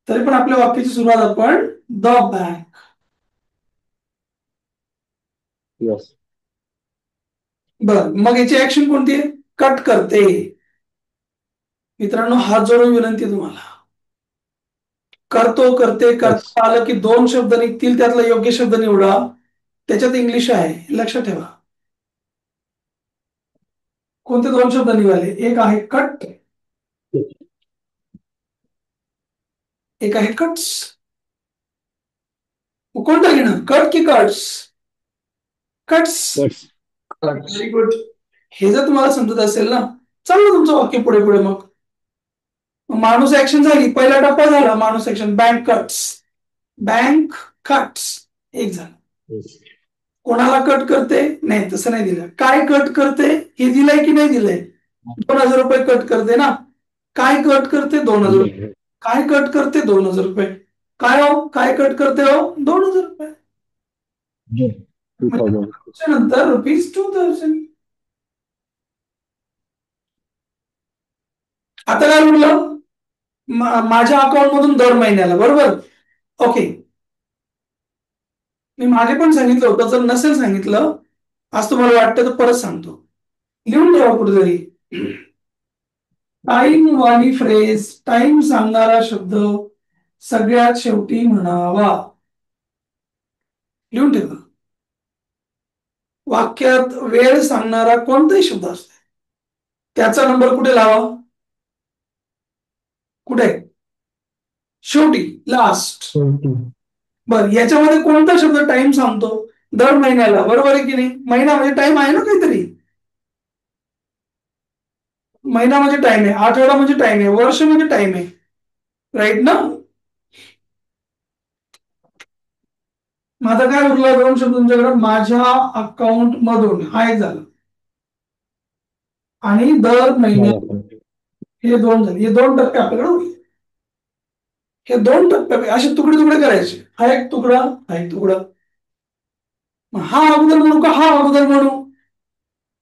तरी पण आपल्या वाक्याची सुरुवात आपण द बँक. येस. बर, मग याची ऍक्शन कोणती आहे? कट करते. मित्रांनो, हात जोडून विनंती आहे तुम्हाला. करतो, करते, करता आलं की 2 शब्द निघतील, त्यातला योग्य शब्द निवडा. त्याच्यात इंग्लिश आहे, लक्षात ठेवा. कोणते 2 शब्द निघाले? एक आहे कट, एक आहे कट्स. कोणता घेणार, कट की cuts? Cuts. Cuts. Very good. हे जर तुम्हाला समजत असेल ना, चाललं तुमचं वाक्य पुढे पुढे. मग माणूस ऍक्शन झाली, पहिला टप्पा झाला माणूस action. Bank cuts, bank cuts, एक झालं. कोणाला कट करते? नाही, तसं नाही दिलं. काय कट करते हे दिलंय की नाही दिलंय? 2,000 रुपये कट करते ना. काय कट करते? 2,000. काय कट करते? 2,000 रुपये. काय हो, काय कट करते हो? 2,000 रुपये. 2000. नंतर ₹2,000. आता काय म्हटलं? माझ्या अकाउंट मधून दर महिन्याला, बरोबर. ओके, मी मागे पण सांगितलं होतं, जर नसेल सांगितलं आज तुम्हाला वाटतं तर परत सांगतो. लिहून ठेवा कुठेतरी. टाइम वाली फ्रेज, टाइम सांगणारा शब्द सगळ्यात शेवटी म्हणावा. लिहून ठेवा. वाक्यात वेळ सांगणारा कोणताही शब्द असतो त्याचा नंबर कुठे लावा? कुठे? शेवटी, लास्ट. बर, याच्यामध्ये कोणता शब्द टाइम सांगतो? दर महिन्याला, बरोबर आहे की नाही? महिना म्हणजे टाइम आहे ना काहीतरी. महिना म्हणजे टाइम आहे, आठवडा म्हणजे टाइम आहे, वर्ष म्हणजे टाइम आहे, राईट ना. माझा काय उरला 2 शब्द तुमच्याकडे? माझ्या अकाउंट मधून, हा एक झाला, आणि दर महिन्यात, हे 2 झाले. हे 2 टप्पे आपल्याकडे उरले. हे 2 टप्पे असे तुकडे तुकडे करायचे. हा एक तुकडा, हा एक तुकडा. हा अगोदर म्हणू का हा अगोदर म्हणू?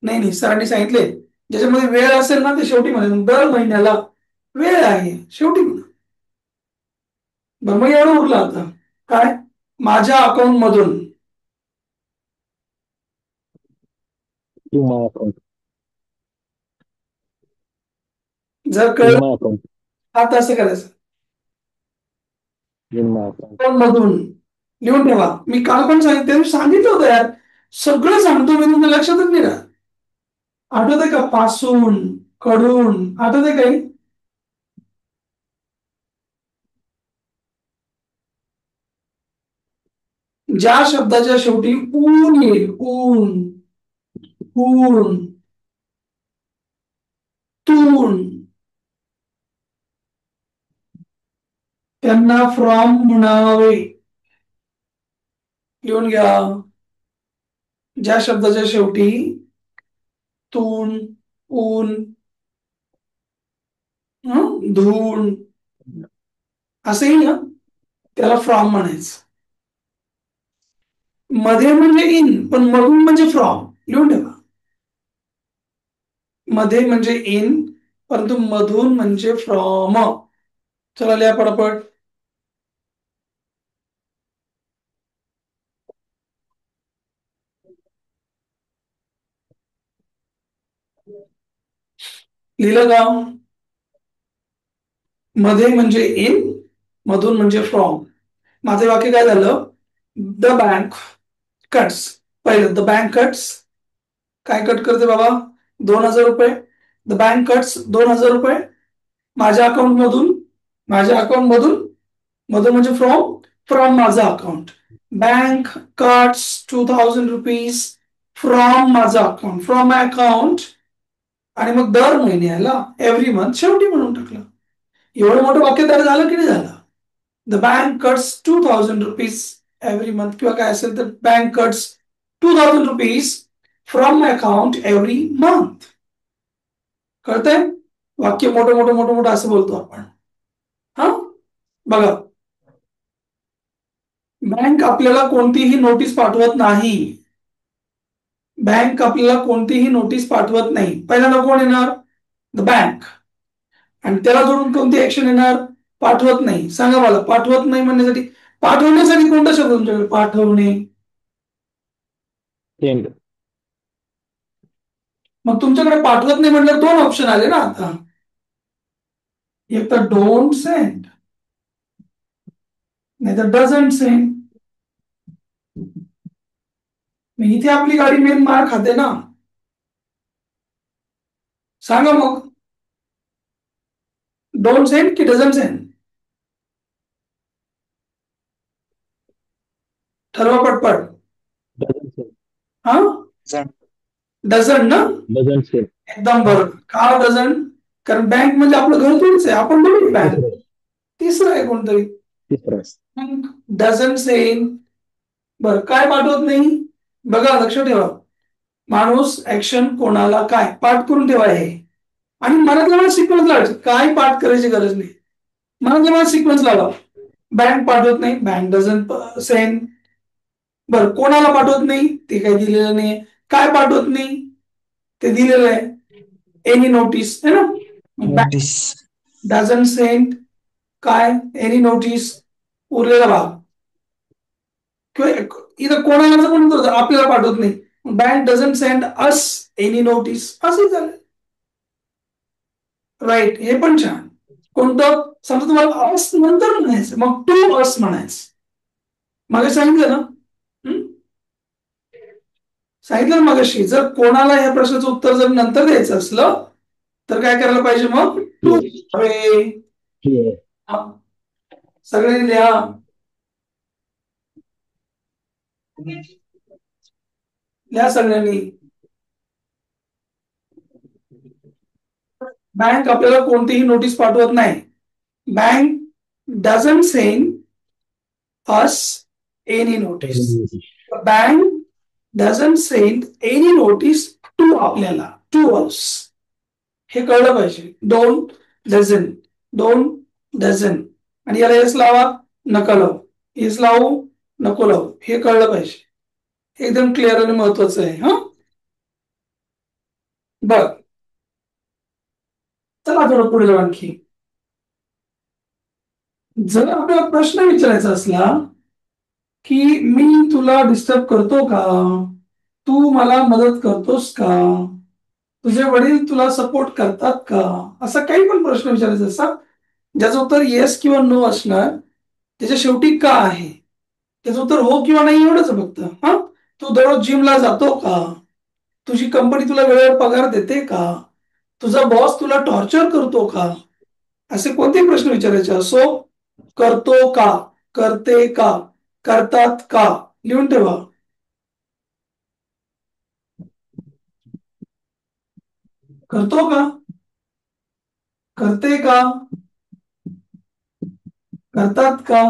नाही नाही, सरांनी सांगितले ज्याच्यामध्ये वेळ असेल ना ते शेवटी म्हणा. दर महिन्याला वेळ आहे, शेवटी म्हणा. बरं, मग एवढं उरलं. आता काय? माझ्या अकाउंट मधून. जर कळलं आता असं करायचं. मधून लिहून ठेवा. मी काल पण सांगितलं होतं यार, सगळं सांगतो मी, तुमच्या लक्षातच नाही राहत. आठवत आहे का? पासून, कडून, आठवत आहे काही? ज्या शब्दाच्या शेवटी ऊन येईल, ऊन, ऊन, तून, त्यांना फ्रॉम म्हणावे. लिहून घ्या. ज्या शब्दाच्या शेवटी तून, ऊन, धून असंही ना, त्याला फ्रॉम म्हणायचं. मध्ये म्हणजे इन, पण मधून म्हणजे फ्रॉम. लिहून ठेवा. मध्ये म्हणजे इन, परंतु मधून म्हणजे फ्रॉम. चला लिहा पटापट. लिहिलं का? मध्ये म्हणजे इन, मधून म्हणजे फ्रॉम. माझे वाक्य काय झालं? The bank cuts. पहिलं द बँक कट्स. काय कट करते बाबा? 2,000 रुपये. द बँक कट्स 2,000 रुपये माझ्या अकाउंट मधून. माझ्या अकाउंट मधून, मधून म्हणजे फ्रॉम, फ्रॉम माझं account. Bank cuts 2,000 rupees from माझं अकाउंट, फ्रॉम माय अकाउंट. आणि मग दर महिन्याला, एव्हरी मंथ, शेवटी म्हणून टाकलं. एवढं मोठं वाक्य तयार झालं की नाही झालं? The bank cuts 2,000 rupees every month, किंवा काय असेल तर bank cuts 2,000 rupees from my account every month. कळतंय? वाक्य मोठं मोठं मोठं मोठं असं बोलतो आपण. हा बघा, बँक आपल्याला कोणतीही नोटीस पाठवत नाही. बँक आपल्याला कोणतीही नोटीस पाठवत नाही. पहिल्यांदा कोण येणार? The bank. आणि त्याला जोडून कोणती ऍक्शन येणार? पाठवत नाही. सांगा मला, पाठवत नाही म्हणण्यासाठी, पाठवण्यासाठी कोणता शब्द तुमच्याकडे? पाठवणे. सेंड. मग तुमच्याकडे पाठवत नाही म्हणल्यावर 2 ऑप्शन आले ना आता. एक तर डोंट सेंड, नाही तर डझंट सेंड. इथे आपली गाडी मेन मार खाते ना. सांगा मग, डोंट सेंड की डझंट सेंड? ठरवा पटपट. Doesn't send. हा, डझंट ना? Doesn't send. एकदम बरोबर. का डझंट? कारण बँक म्हणजे आपलं घर थोडीच आहे, आपण बघू बँक. तिसरं. तिसरं आहे कोणतरी. तिसरं. Doesn't send. बर, काय पाठवत नाही? बघा, लक्ष ठेवा. माणूस ऍक्शन कोणाला काय पाठ करून ठेवा हे. आणि मनातल्या मनात सिक्वेन्स लावायचे, काय पाठ करायची गरज नाही. मनातल्या मनात सिक्वेन्स लावा. बँक पाठवत नाही, बँक डझंट सेंड. बर, कोणाला पाठवत नाही ते काही दिलेलं नाही. काय पाठवत नाही ते दिलेलं आहे, एनी नोटीस है ना. नोटीस. डझंट सेंड काय? एनी नोटीस, उरलेला भाग. किंवा इथं कोणाला पण आपल्याला पाठवत नाही. Bank doesn't send us any notice, असं झालं. राईट, हे पण छान. कोणतं? समजा तुम्हाला अस नंतर म्हणायचं, मग टू अस म्हणायचं. मग सांगितलं ना. सांगितलं मगाशी, जर कोणाला ह्या प्रश्नाचं उत्तर जर नंतर द्यायचं असलं तर काय करायला पाहिजे? मग टू. सगळे लिहा. लिहा सगळ्यांनी. बँक आपल्याला कोणतीही नोटीस पाठवत नाही. Bank doesn't send us any notice. Bank doesn't send any notice to आपल्याला, टू अस. हे कळलं पाहिजे. Don't doesn't, don't doesn't. आणि याला एस लावा, नका लावू. एस लावू, नको लावू. हे कळलं पाहिजे. एकदम क्लिअर आणि महत्वाचं आहे. हा, बर. चला थोडं पुढे जाऊ आणखी. जर आपल्याला प्रश्न विचारायचा असला की मी तुला डिस्टर्ब करतो का, तू मला मदत करतोस का, तुझे वडील तुला सपोर्ट करतात का, असा काही पण प्रश्न विचारायचा असता, ज्याचं उत्तर येस किंवा नो असणार. त्याच्या शेवटी का आहे, त्याचं उत्तर हो किंवा नाही एवढंच फक्त. हा, तू दररोज जिमला जातो का, तुझी कंपनी तुला वेळेवर पगार देते का, तुझा बॉस तुला टॉर्चर करतो का, असे कोणते प्रश्न विचारायचे असो. करतो का, करते का, करतात का, लिहून ठेवा. करतो का, करते का, करतात का,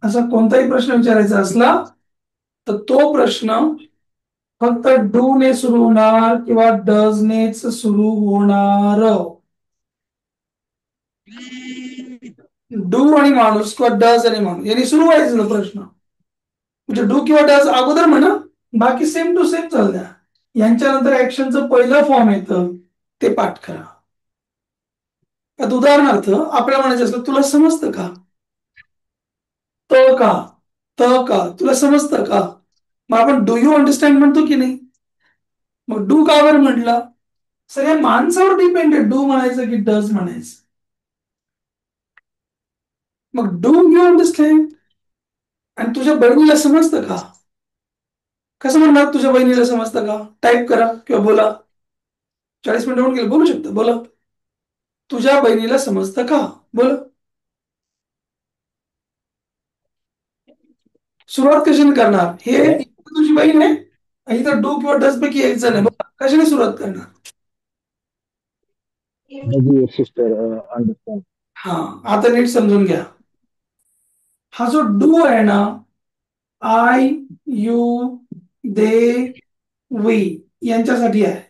असा कोणताही प्रश्न विचारायचा असला तर तो प्रश्न फक्त डू ने सुरू होणार किंवा डज नेच सुरू होणार. डू आणि माणूस किंवा डज आणि माणूस यांनी सुरू व्हायचं प्रश्न. म्हणजे डू किंवा डज अगोदर म्हणा, बाकी सेम टू सेम चालू द्या. यांच्यानंतर ऍक्शनचं पहिलं फॉर्म येतं ते पाठ करा. आता उदाहरणार्थ आपल्याला म्हणायचं असलं तुला समजतं का, का का तुला समजतं का, मग आपण डू यू अंडरस्टँड म्हणतो की नाही. मग डू का बरं म्हटलं, सर या माणसावर डिपेंड आहे डू म्हणायचं की डज म्हणायचं. मग डू यू अंडरस्टँड, आणि तुझ्या बहिणीला समजतं का, कसं म्हणणार तुझ्या बहिणीला समजतं का, टाईप करा किंवा बोला. 40 मिनिटं होऊन गेले, बोलू शकता, बोला. तुझ्या बहिणीला समजतं का, बोला. सुरुवात कशाने करणार, हे तुझी बहीण आहे, इथं डू किंवा डज पैकी एक जण आहे, कशाने सुरुवात करणार. Does your sister understand? हा, आता नीट समजून घ्या. हा जो डू आहे ना, आय यू दे वी यांच्यासाठी आहे,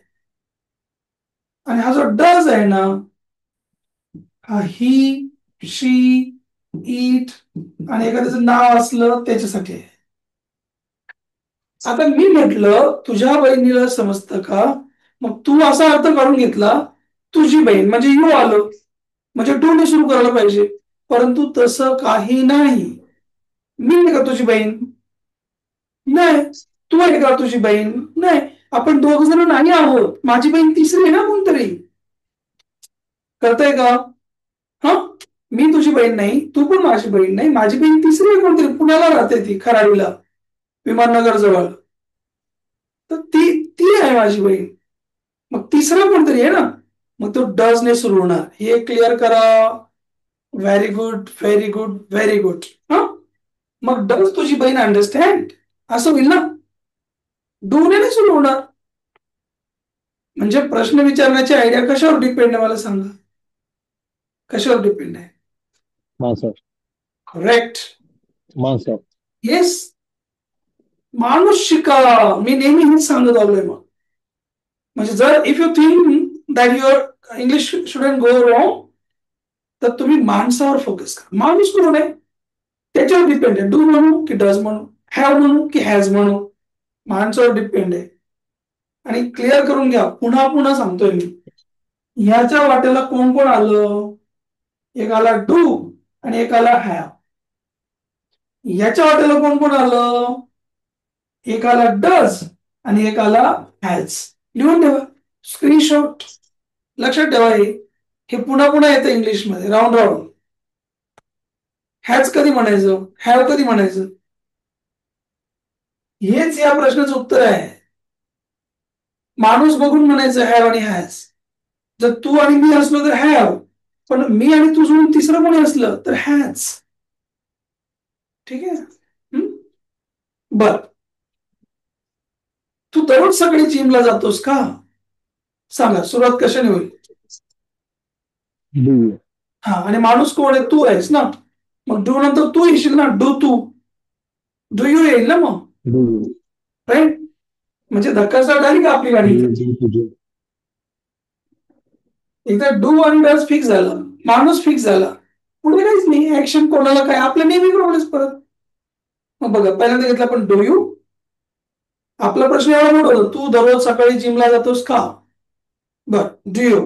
आणि हा जो डज आहे ना, हा ही शी इट आणि एखाद्याचं नाव असलं त्याच्यासाठी आहे. आता मी म्हटलं तुझ्या बहिणीला समजतं का, मग तू असा अर्थ काढून घेतला तुझी बहीण म्हणजे यू आलं, म्हणजे डू ने सुरू करायला पाहिजे, परंतु तसं काही नाही. मी आहे का तुझी बहीण, नाही. तू आहे का तुझी बहीण, नाही. आपण दोघ जण नाही आहोत, माझी बहीण तिसरी आहे ना कोणतरी, कळतंय का. हा, मी तुझी बहीण नाही, तू पण माझी बहीण नाही, माझी बहीण तिसरी आहे कोणतरी, पुण्याला राहते ती, खराडीला, विमाननगर जवळ, तर ती ती आहे माझी बहीण. मग तिसरा कोणतरी आहे ना, मग तो डज ने सुरू होणार, हे क्लिअर करा. Very good, very good, very good. हा, मग डज तुझी बहीण अंडरस्टँड असं होईल ना, डू ने नाही सुरू होणार. म्हणजे प्रश्न विचारण्याची आयडिया कशावर डिपेंड आहे मला सांगा, कशावर डिपेंड आहे. Mansur. करेक्ट. Mansur. येस, माणूस शिका, मी नेहमी हेच सांगत आलोय. मग म्हणजे जर if you think that your English shouldn't go wrong, तर तुम्ही माणसावर फोकस करा. माणूस कोण आहे त्याच्यावर डिपेंड आहे, डू म्हणू की डज म्हणू, हॅव म्हणू की हॅज म्हणू, माणसावर डिपेंड आहे. आणि क्लिअर करून घ्या, पुन्हा पुन्हा सांगतोय मी, ह्याच्या वाट्याला कोण कोण आलं, एक आला डू आणि एक आला हॅव. याच्या वाट्याला कोण कोण आलं, एक आला डज आणि एक आला हॅज. लिहून ठेवा, स्क्रीनशॉट, लक्षात ठेवा. हे पुन्हा पुन्हा येतं इंग्लिशमध्ये, राऊंड राऊंड. हॅज कधी म्हणायचं, हॅव कधी म्हणायचं, हेच या प्रश्नाचं उत्तर आहे. माणूस बघून म्हणायचं हॅव आणि हॅज. जर तू आणि मी असलो तर हॅव, पण मी आणि तू सोडून तिसरं कोणी असलं तर हॅज. ठीक आहे. बर, तू दररोज सकाळी जिमला जातोस का, सांगा, सुरुवात कशाने होईल. Do you? हा, आणि माणूस कोण आहे, तू आहेस ना, मग डू नंतर तू येशील ना, डू तू, डू यू येईल ना मग, Do you? राईट. म्हणजे धक्काच आली का आपली Do गाडी. you go to gym? एकदा डू आणि डज फिक्स झालं, माणूस फिक्स झाला, पुढे काहीच नाही, ऍक्शन कोणाला काय, आपल्या नेहमी प्रमाणेच परत. मग बघा, पहिल्यांदा घेतला आपण डू यू. आपला प्रश्न एवढा मोठा होता, तू दररोज सकाळी जिमला जातोस का, बर डू यू.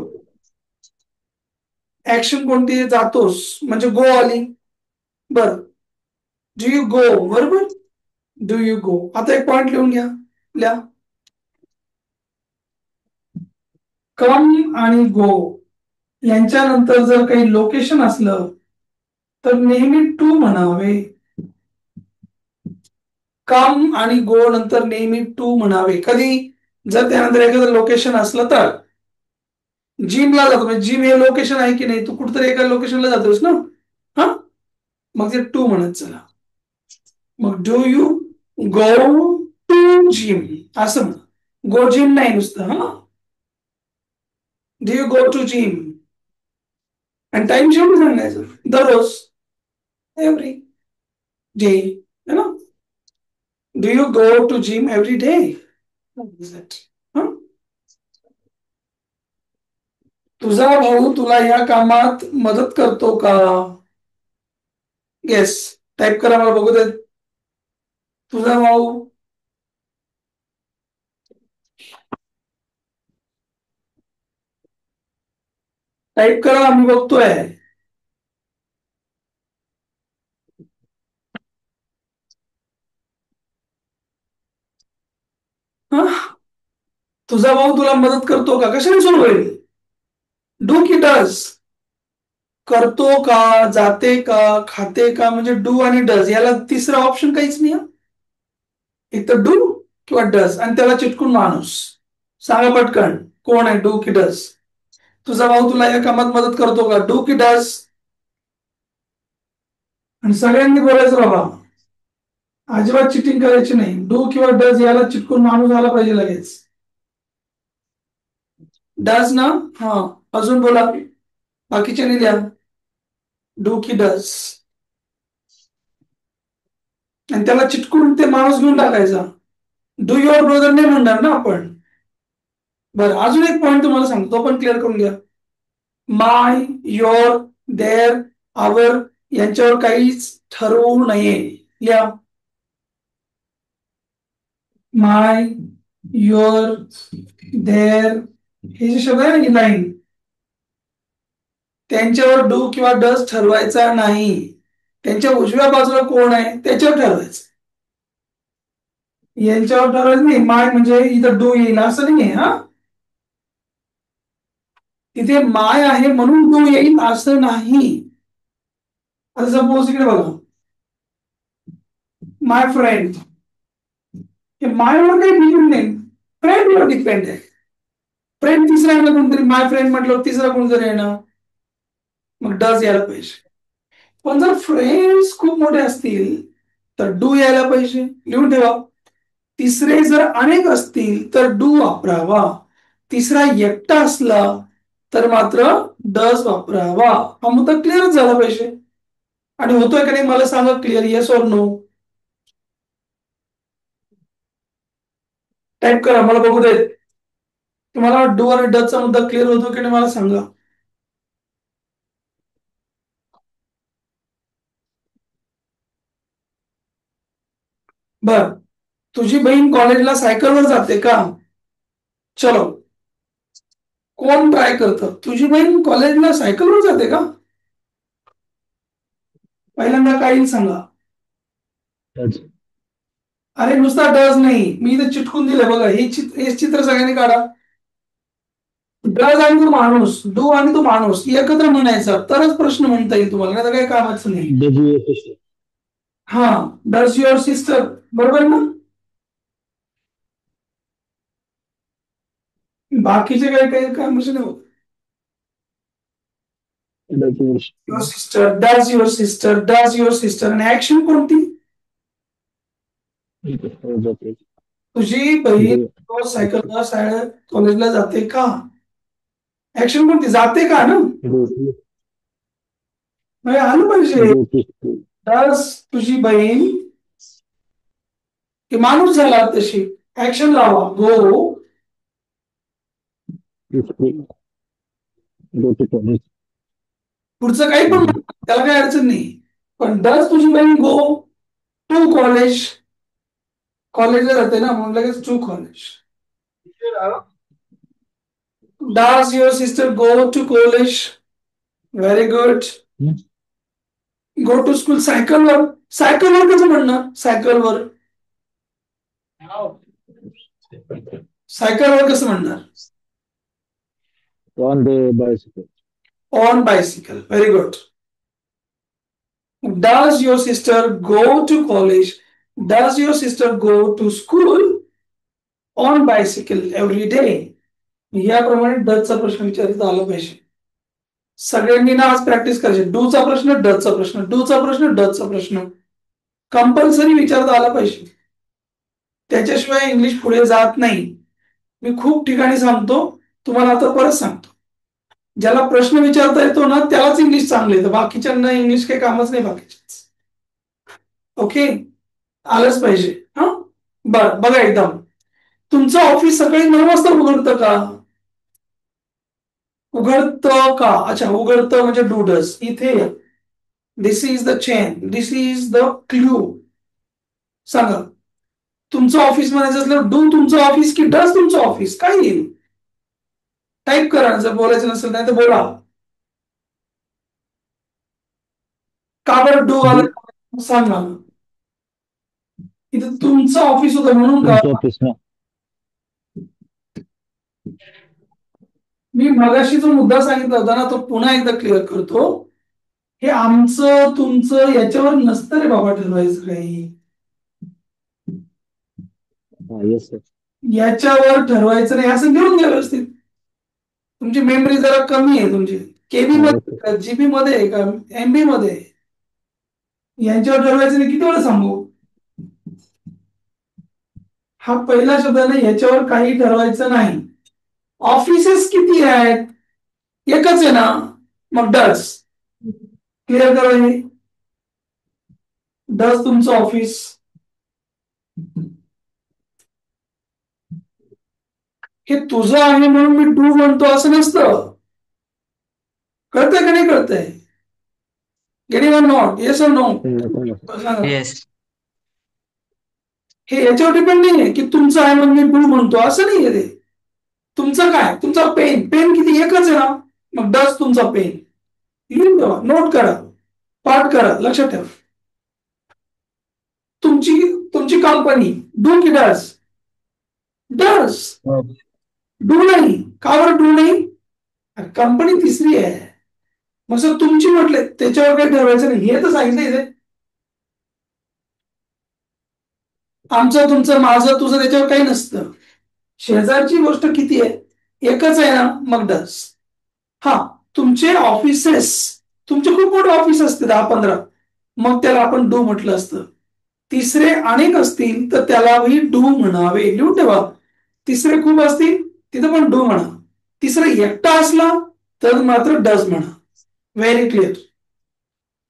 ऍक्शन कोणती, जातोस म्हणजे गो आली, बर डू यू गो, बरोबर, डू यू गो. आता एक पॉइंट लिहून घ्या, लिहा. कम आणि गो यांच्यानंतर जर काही लोकेशन असलं तर नेहमी टू म्हणावे. कम आणि गो नंतर नेहमी टू म्हणावे. कधी, जर त्यानंतर एखादं लोकेशन असलं तर. जिमला जातो म्हणजे जिम हे लोकेशन आहे की नाही, तू कुठतरी एका लोकेशनला जातोस ना, हा, मग ते टू म्हणत चला. मग do you go to gym असं म्हण, गो जिम नाही नुसतं. हा, do you go to gym, आणि टाइम शेवटी सांगायचं, दररोज, एव्हरी डे, है ना. Do you go to gym every day. तुझा भाऊ तुला या कामात मदत करतो का, येस, टाईप करा, मला बघू देत. तुझा भाऊ टाईप करा, मी बघतोय. तुझा भाऊ तुला मदत करतो का? कशाने सोडवेल? डू की डज? करतो का, जाते का, खाते का, म्हणजे डू आणि डज याला तिसरा ऑप्शन काहीच नाही. एक तर डू किंवा डज आणि त्याला चिटकून माणूस. सांगा पटकन, कोण आहे, डू की डज? तुझा भाऊ तुला या कामात मदत करतो का? डू की डज? आणि सगळ्यांनी बोलायचं बाबा, अजिबात चिटिंग करायची नाही. डू किंवा डज याला चिटकून माणूस आला पाहिजे लगेच. डज ना? हा, अजून बोला, बाकीचे नाही लिहा. डू की डज आणि त्याला चिटकून ते माणूस घेऊन टाकायचा. डू युअर ब्रदर नाही म्हणणार ना आपण. बरं, अजून एक पॉईंट तुम्हाला सांगतो, तो पण क्लिअर करून घ्या. माय, युअर, देअर, आवर यांच्यावर काहीच ठरवू नये. लिहा, माय, युअर, देअर हे जे शब्द आहे ना, ही लाईन, त्यांच्यावर डू किंवा डज ठरवायचा नाही. त्यांच्या उजव्या बाजूला कोण आहे त्याच्यावर ठरवायचं. यांच्यावर ठरवायचं नाही. माय म्हणजे इथं डू येईल असं नाही. हा, तिथे माय आहे म्हणून डू येईल असं नाही. आता सपोज इकडे बघा, माय फ्रेंड, मायवर काही डिपेंड नाही, फ्रेंडवर डिपेंड आहे. फ्रेंड तिसरा आहे ना कोणतरी, माय फ्रेंड म्हटलं तिसरा कोणतरी आहे ना, मग डज यायला पाहिजे. पण जर फ्रेंड्स खूप मोठे असतील तर डू यायला पाहिजे. लिहून ठेवा. तिसरे जर अनेक असतील तर डू वापरावा. तिसरा एकटा असला तर मात्र डज वापरावा. हा मुद्दा क्लिअरच झाला पाहिजे. आणि होतोय का नाही मला सांगा clear, yes or no? Type करा, मला बघू देत. तुम्हाला डू आणि डजचा मुद्दा क्लिअर होतो की नाही मला सांगा. बर, तुझी बहीण कॉलेजला सायकलवर जाते का? चलो, कोण ट्राय करतं? तुझी बहीण कॉलेजला सायकलवर जाते का? पहिल्यांदा काय येईल सांगा. डज. अरे नुसता डज नाही, मी इथे चिटकून दिलं बघा, हे चित्र सगळ्यांनी काढा. डज आणि तो माणूस, डू आणि तो माणूस एकत्र म्हणायचा तरच प्रश्न म्हणता येईल तुम्हाला, नाही तर काही कामाचं नाही. Does your sister. हा, डज युअर सिस्टर, बरोबर ना? बाकीचे काही काही कामाचे नाही होत. Does your your sister, does your sister, does your sister आणि ऍक्शन कोणती? जाते. तुझी बहीण रोज सायकलला शाळेत कॉलेजला जाते का? ऍक्शन कोणती? जाते का ना? म्हणजे आलं पाहिजे. डज तुझी बहीण, की माणूस झाला तशी ऍक्शन लावा. गो पुढचं काही पण म्हणा, त्याला काही अडचण नाही. पण डज तुझी बहीण गो टू कॉलेज? कॉलेजला जाते ना म्हणून लगेच to college. Does your sister go to college? Very good. Go to school सायकलवर. सायकलवर कसं म्हणणार? सायकलवर, सायकलवर कसं म्हणणार? On the bicycle. On bicycle. Very good. Does your sister go to college? Does your sister go to school on bicycle every day? याप्रमाणे डचचा प्रश्न विचारता आला पाहिजे. सगळ्यांनी ना आज प्रॅक्टिस करायची. डूचा प्रश्न, डचचा प्रश्न, डूचा प्रश्न, डचचा प्रश्न कंपल्सरी विचारता आला पाहिजे. त्याच्याशिवाय इंग्लिश पुढे जात नाही. मी खूप ठिकाणी सांगतो, तुम्हाला आता परत सांगतो. ज्याला प्रश्न विचारता येतो ना त्यालाच इंग्लिश चांगलं येतं, बाकीच्यांना इंग्लिश काही कामच नाही बाकीच्यांच. ओके, आलंच पाहिजे. हा, बर बघा एकदम. तुमचं ऑफिस सकाळी 9 वाजता उघडतं का? उघडतं का? अच्छा, उघडतं म्हणजे डू डज. इथे this is the chain, this is the clue. सांगा, तुमचं ऑफिस म्हणायचं असलं डू तुमचं ऑफिस की डज तुमचं ऑफिस? काय येईल? टाईप करा, जर बोलायचं नसेल नाही तर बोला. का बरं डू आलं सांगा. इथं तुमचं ऑफिस होतं म्हणून का? तुमचं ऑफिस ना. मी मगाशी जो मुद्दा सांगितला होता ना तो पुन्हा एकदा क्लिअर करतो. हे आमचं तुमचं याच्यावर नसतं रे बाबा ठरवायचं काही. हा येस सर. याच्यावर ठरवायचं नाही असं लिहून घ्या व्यवस्थित. तुमची मेमरी जरा कमी आहे तुमची. केबी हा मध्ये ओके. का जीबी मध्ये आहे का एमबी मध्ये आहे? यांच्यावर ठरवायचं नाही किती वेळा सांगू. हा पहिला शब्द नाही याच्यावर काही ठरवायचं नाही. ऑफिसेस किती आहेत? एकच आहे ना. मग डस क्लिअर करा. हे डस तुमचं ऑफिस. हे तुझं आहे म्हणून मी डू म्हणतो असं नसतं. कळतंय का नाही कळतंय? Getting or not? Yes or no? Yes. हे याच्यावर डिपेंड नाहीये की तुमचं आहे म्हणून मी डू म्हणतो असं नाहीये ते. तुमचं काय? तुमचा पेन. पेन किती? एकच आहे ना. मग डस तुमचा पेन. लिहून ठेवा, नोट करा, पाठ करा, लक्षात ठेवा. तुमची तुमची कंपनी डू की डस? डस. डू नाही. का बरं डू नाही? कंपनी तिसरी आहे. मग सर तुमची म्हटले त्याच्यावर काही ठरवायचं नाही हे तर सांगितलं इथे. आमचं तुमचं माझं तुझं त्याच्यावर काही नसतं. शेजारची गोष्ट किती आहे? एकच आहे ना. मग डस. हा तुमचे ऑफिसेस. तुमचे खूप मोठे ऑफिस असते 10-15. मग त्याला आपण डू म्हटलं असतं. तिसरे अनेक असतील तर त्यालाही डू म्हणावे. लिहून ठेवा. तिसरे खूप असतील तिथं पण डू म्हणा. तिसरा एकटा असला तर मात्र डज म्हणा. Very clear.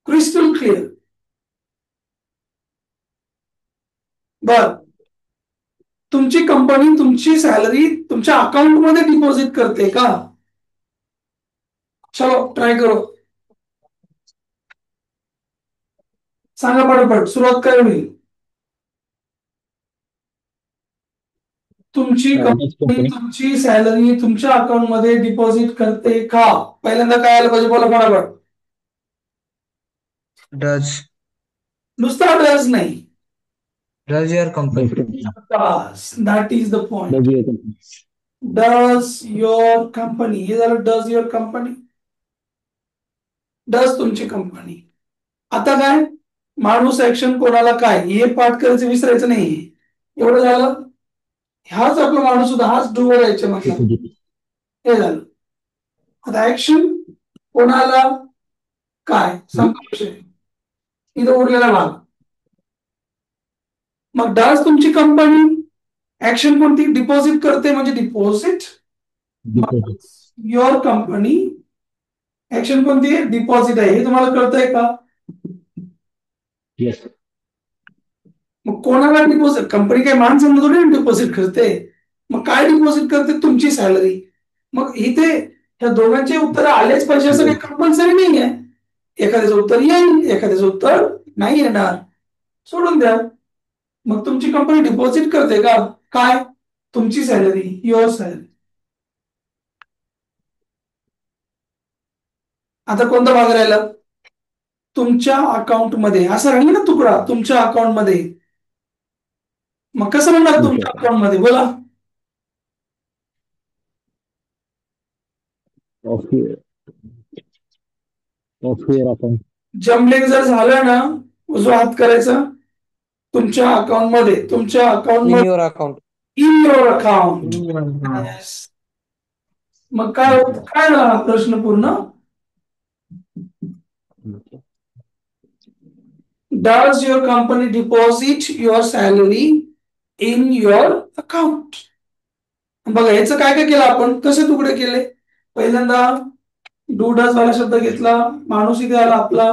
Crystal clear. बर. तुमची कंपनी तुमची सॅलरी तुमच्या अकाउंटमध्ये डिपॉझिट करते का? चलो ट्राय करो. सांगा पटापट. सुरुवात काय होईल? तुमची कंपनी कंपनी तुमची सॅलरी तुमच्या अकाउंटमध्ये डिपॉझिट करते का? पहिल्यांदा काय आलं पाहिजे बोला पटापट. Does नुसता डज नाही. does your company does. That is the point. Does your company. Does your company. हे झालं डज युअर कंपनी. डज तुमची कंपनी. आता काय? माणूस ऍक्शन कोणाला काय हे पाठ करायचं विसरायचं नाही. एवढं झालं. हाच आपला माणूस सुद्धा हाच डूवर यायचे म्हटलं. हे झालं. आता ऍक्शन कोणाला काय संपला विषय. इथं उरलेला भाग. मग डज तुमची कंपनी. ऍक्शन कोणती? डिपॉझिट करते म्हणजे deposit. Deposit. Your company. Action कोणती आहे? डिपॉझिट आहे. हे तुम्हाला कळतंय का? येस. मग कोणाला डिपॉझिट? कंपनी काही माणसांना थोडी डिपॉझिट करते. मग काय डिपॉझिट करते? तुमची सॅलरी. मग इथे ह्या दोघांचे उत्तर आलेच पाहिजे असं काही कंपल्सरी नाही आहे. एखाद्याचं उत्तर येईल एखाद्याचं उत्तर नाही येणार. सोडून द्या. मग तुमची कंपनी डिपॉझिट करते का? काय? तुमची सॅलरी. Your salary. आता कोणता भाग राहिला? तुमच्या अकाउंटमध्ये. असं राहील ना तुकडा तुमच्या अकाउंटमध्ये. मग कसं म्हणणार तुमच्या अकाउंटमध्ये बोला. Of your account. जमलिंग जर झालं ना उजवा हात करायचा. तुमच्या अकाउंटमध्ये. तुमच्या in अकाउंटमध्ये. your account? In your account. In your account. मग काय काय झाला प्रश्न पूर्ण? Does your company deposit your salary in your account? बघा याचं काय काय केलं आपण. कसे तुकडे केले? पहिल्यांदा डू डज वाला शब्द घेतला. माणूस इथे आला आपला.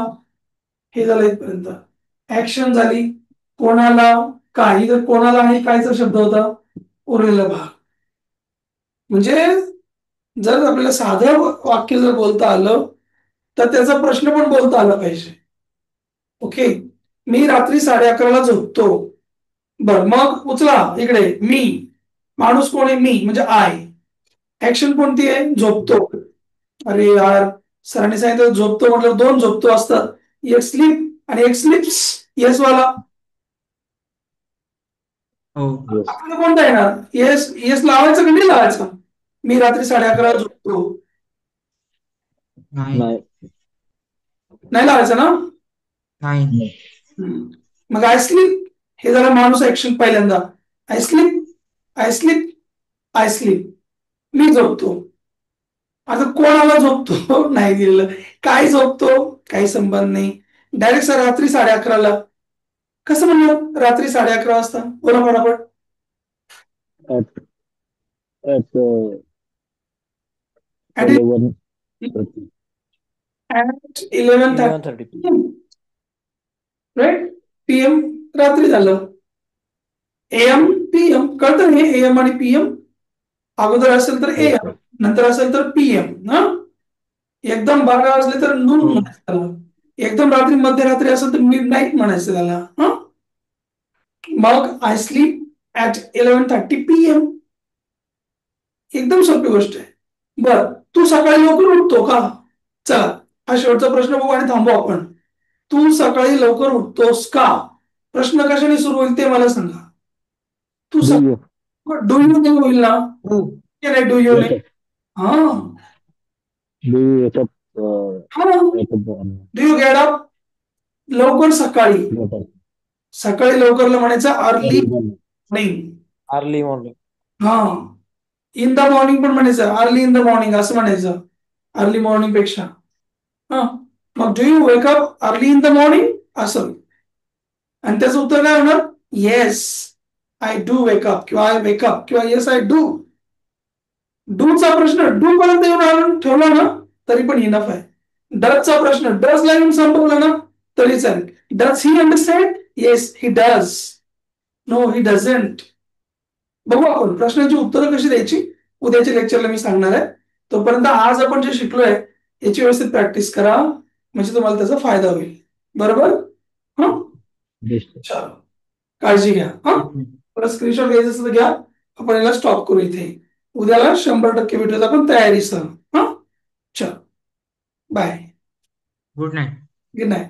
हे झालं इथपर्यंत. ऍक्शन झाली. कोणाला काय. इथं कोणाला आणि कायचा शब्द होता. उरलेला भाग. म्हणजे जर आपल्याला साधं वाक्य जर बोलता आलं तर त्याचा प्रश्न पण बोलता आला पाहिजे. ओके. मी रात्री 11:30 झोपतो. बर मग उचला इकडे. मी. माणूस कोण आहे? मी म्हणजे आय. ऍक्शन कोणती आहे? झोपतो. अरे यार सरांनी सांगितलं झोपतो म्हटलं 2 झोपतो असतात. एक स्लीप आणि एक स्लिप्स. येस वाला हो Yes. आपल्याला कोणता येणार? येस येस लावायचं की नाही लावायचं? मी रात्री 11:30 झोपतो, नाही नाही. नाही लावायचं ना? नाही नाही. मग आय स्लीप हे जरा माणूस ऍक्शन पहिल्यांदा. I sleep, I sleep, I sleep. मी झोपतो. आता कोणाला झोपतो नाही दिलेलं. काय झोपतो काही संबंध नाही. डायरेक्ट सर रात्री 11:30ला. कसं म्हणलं रात्री 11:30 वाजता? बोला फटाफट. At at At 11:30. 11:30 PM. Right? PM रात्री झालं. AM PM कळतं हे AM आणि PM. अगोदर असेल तर Yes, AM, sir. नंतर असेल तर PM ना. एकदम 12 वाजले तर नून हो. म्हणायचं त्याला. एकदम रात्री मध्यरात्री असेल तर मिड नाईट म्हणायचं त्याला. हा मग आय स्लीप ऍट 11:30 PM. एकदम सोपी गोष्ट आहे. बर, तू सकाळी लवकर उठतो का? चला हा शेवटचा प्रश्न बघू आणि थांबू आपण. तू सकाळी लवकर उठतोस का? प्रश्न कशाने सुरू होईल ते मला सांगा. तू Do you डू यू नाही होईल ना? हो नाही डू यू wake नाही. up? हा Do you wake up हा at the morning? Do you get up? लवकर सकाळी. Get up. सकाळी लवकरला म्हणायचं early Early morning. Morning. Early morning. हा इन द मॉर्निंग पण म्हणायचं, अर्ली इन द मॉर्निंग असं म्हणायचं अर्ली मॉर्निंग पेक्षा. हा मग do you wake up early in the morning असं. आणि त्याचं उत्तर काय होणार? Yes I do wake up किंवा आय वेक अप किंवा येस आय डू. डूचा प्रश्न डू पर्यंत येऊन आणून ठेवला ना तरी पण इनफ आहे. डजचा प्रश्न डज ला येऊन संपवला ना तरी चालेल. Does he understand? Yes he does. No he doesn't. बघू आपण प्रश्नांची उत्तरं कशी द्यायची उद्याच्या लेक्चरला मी सांगणार आहे. तोपर्यंत आज आपण जे शिकलोय याची व्यवस्थित प्रॅक्टिस करा म्हणजे तुम्हाला त्याचा फायदा होईल. बरोबर? हा Yes, sir. चलो काळजी घ्या. हा स्क्रीनशॉट घ्यायचं असेल तर घ्या. आपण याला स्टॉप करू इथे. उद्याला 100% भेटूयात आपण तयारीसह. हा चल bye. Good night. Good night.